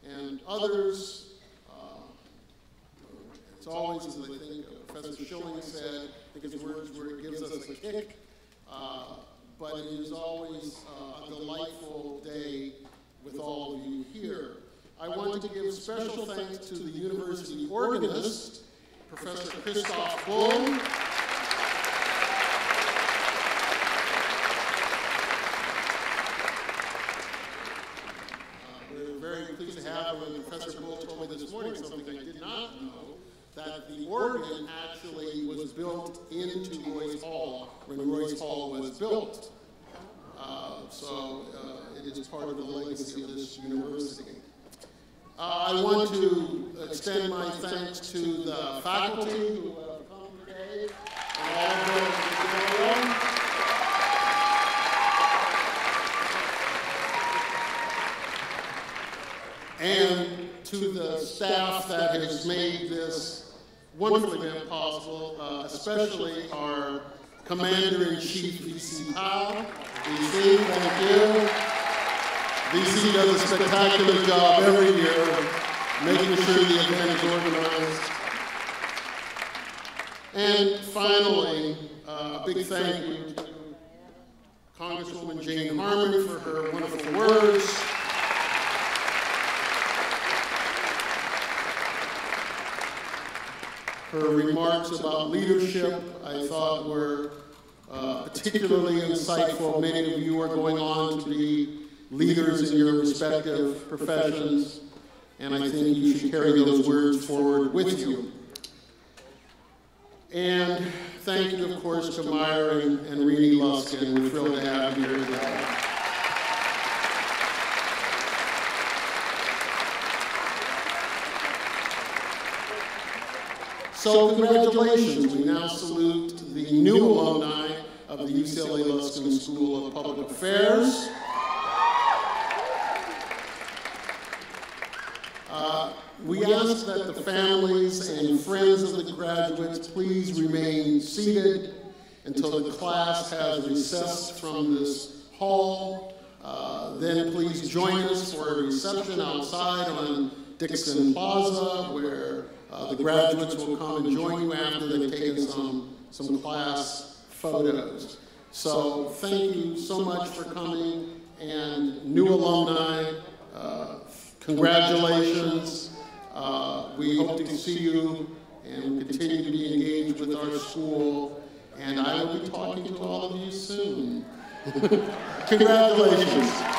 and others. It's always, as I think Professor Schilling said, I think his words were, it gives us a kick, but it is always a delightful day with all of you here. I want to give special thanks to the university organist, Professor Christoph Bull, we're very pleased to have him, and Professor Bull told me this morning something I did not know, that the organ actually was built into Royce Hall when Royce Hall was built. So it is part of the legacy of this university. I want to extend my thanks to the faculty who have come today and all of those who and to the staff that has made this wonderful event possible, especially our Commander-in-Chief, VC Powell. VC, thank you. VC does a spectacular job every year making sure the event is organized. And finally, a big thank you to Congresswoman Jane Harman for her wonderful words. Her remarks about leadership, I thought, were particularly insightful. Many of you are going on to be leaders in your respective professions, and I think you should carry those words forward with you. And thank you, of course, to Myra and Renee Luskin. We're thrilled to have you here today. So congratulations, we now salute the new alumni of the UCLA Luskin School of Public Affairs. We ask that the families and friends of the graduates please remain seated until the class has recessed from this hall. Then please join us for a reception outside on Dixon Plaza, where the graduates will come and join you after they've taken some class photos. So thank you so much for coming, and new alumni, congratulations. We hope to see you and continue to be engaged with our school, and I will be talking to all of you soon. Congratulations.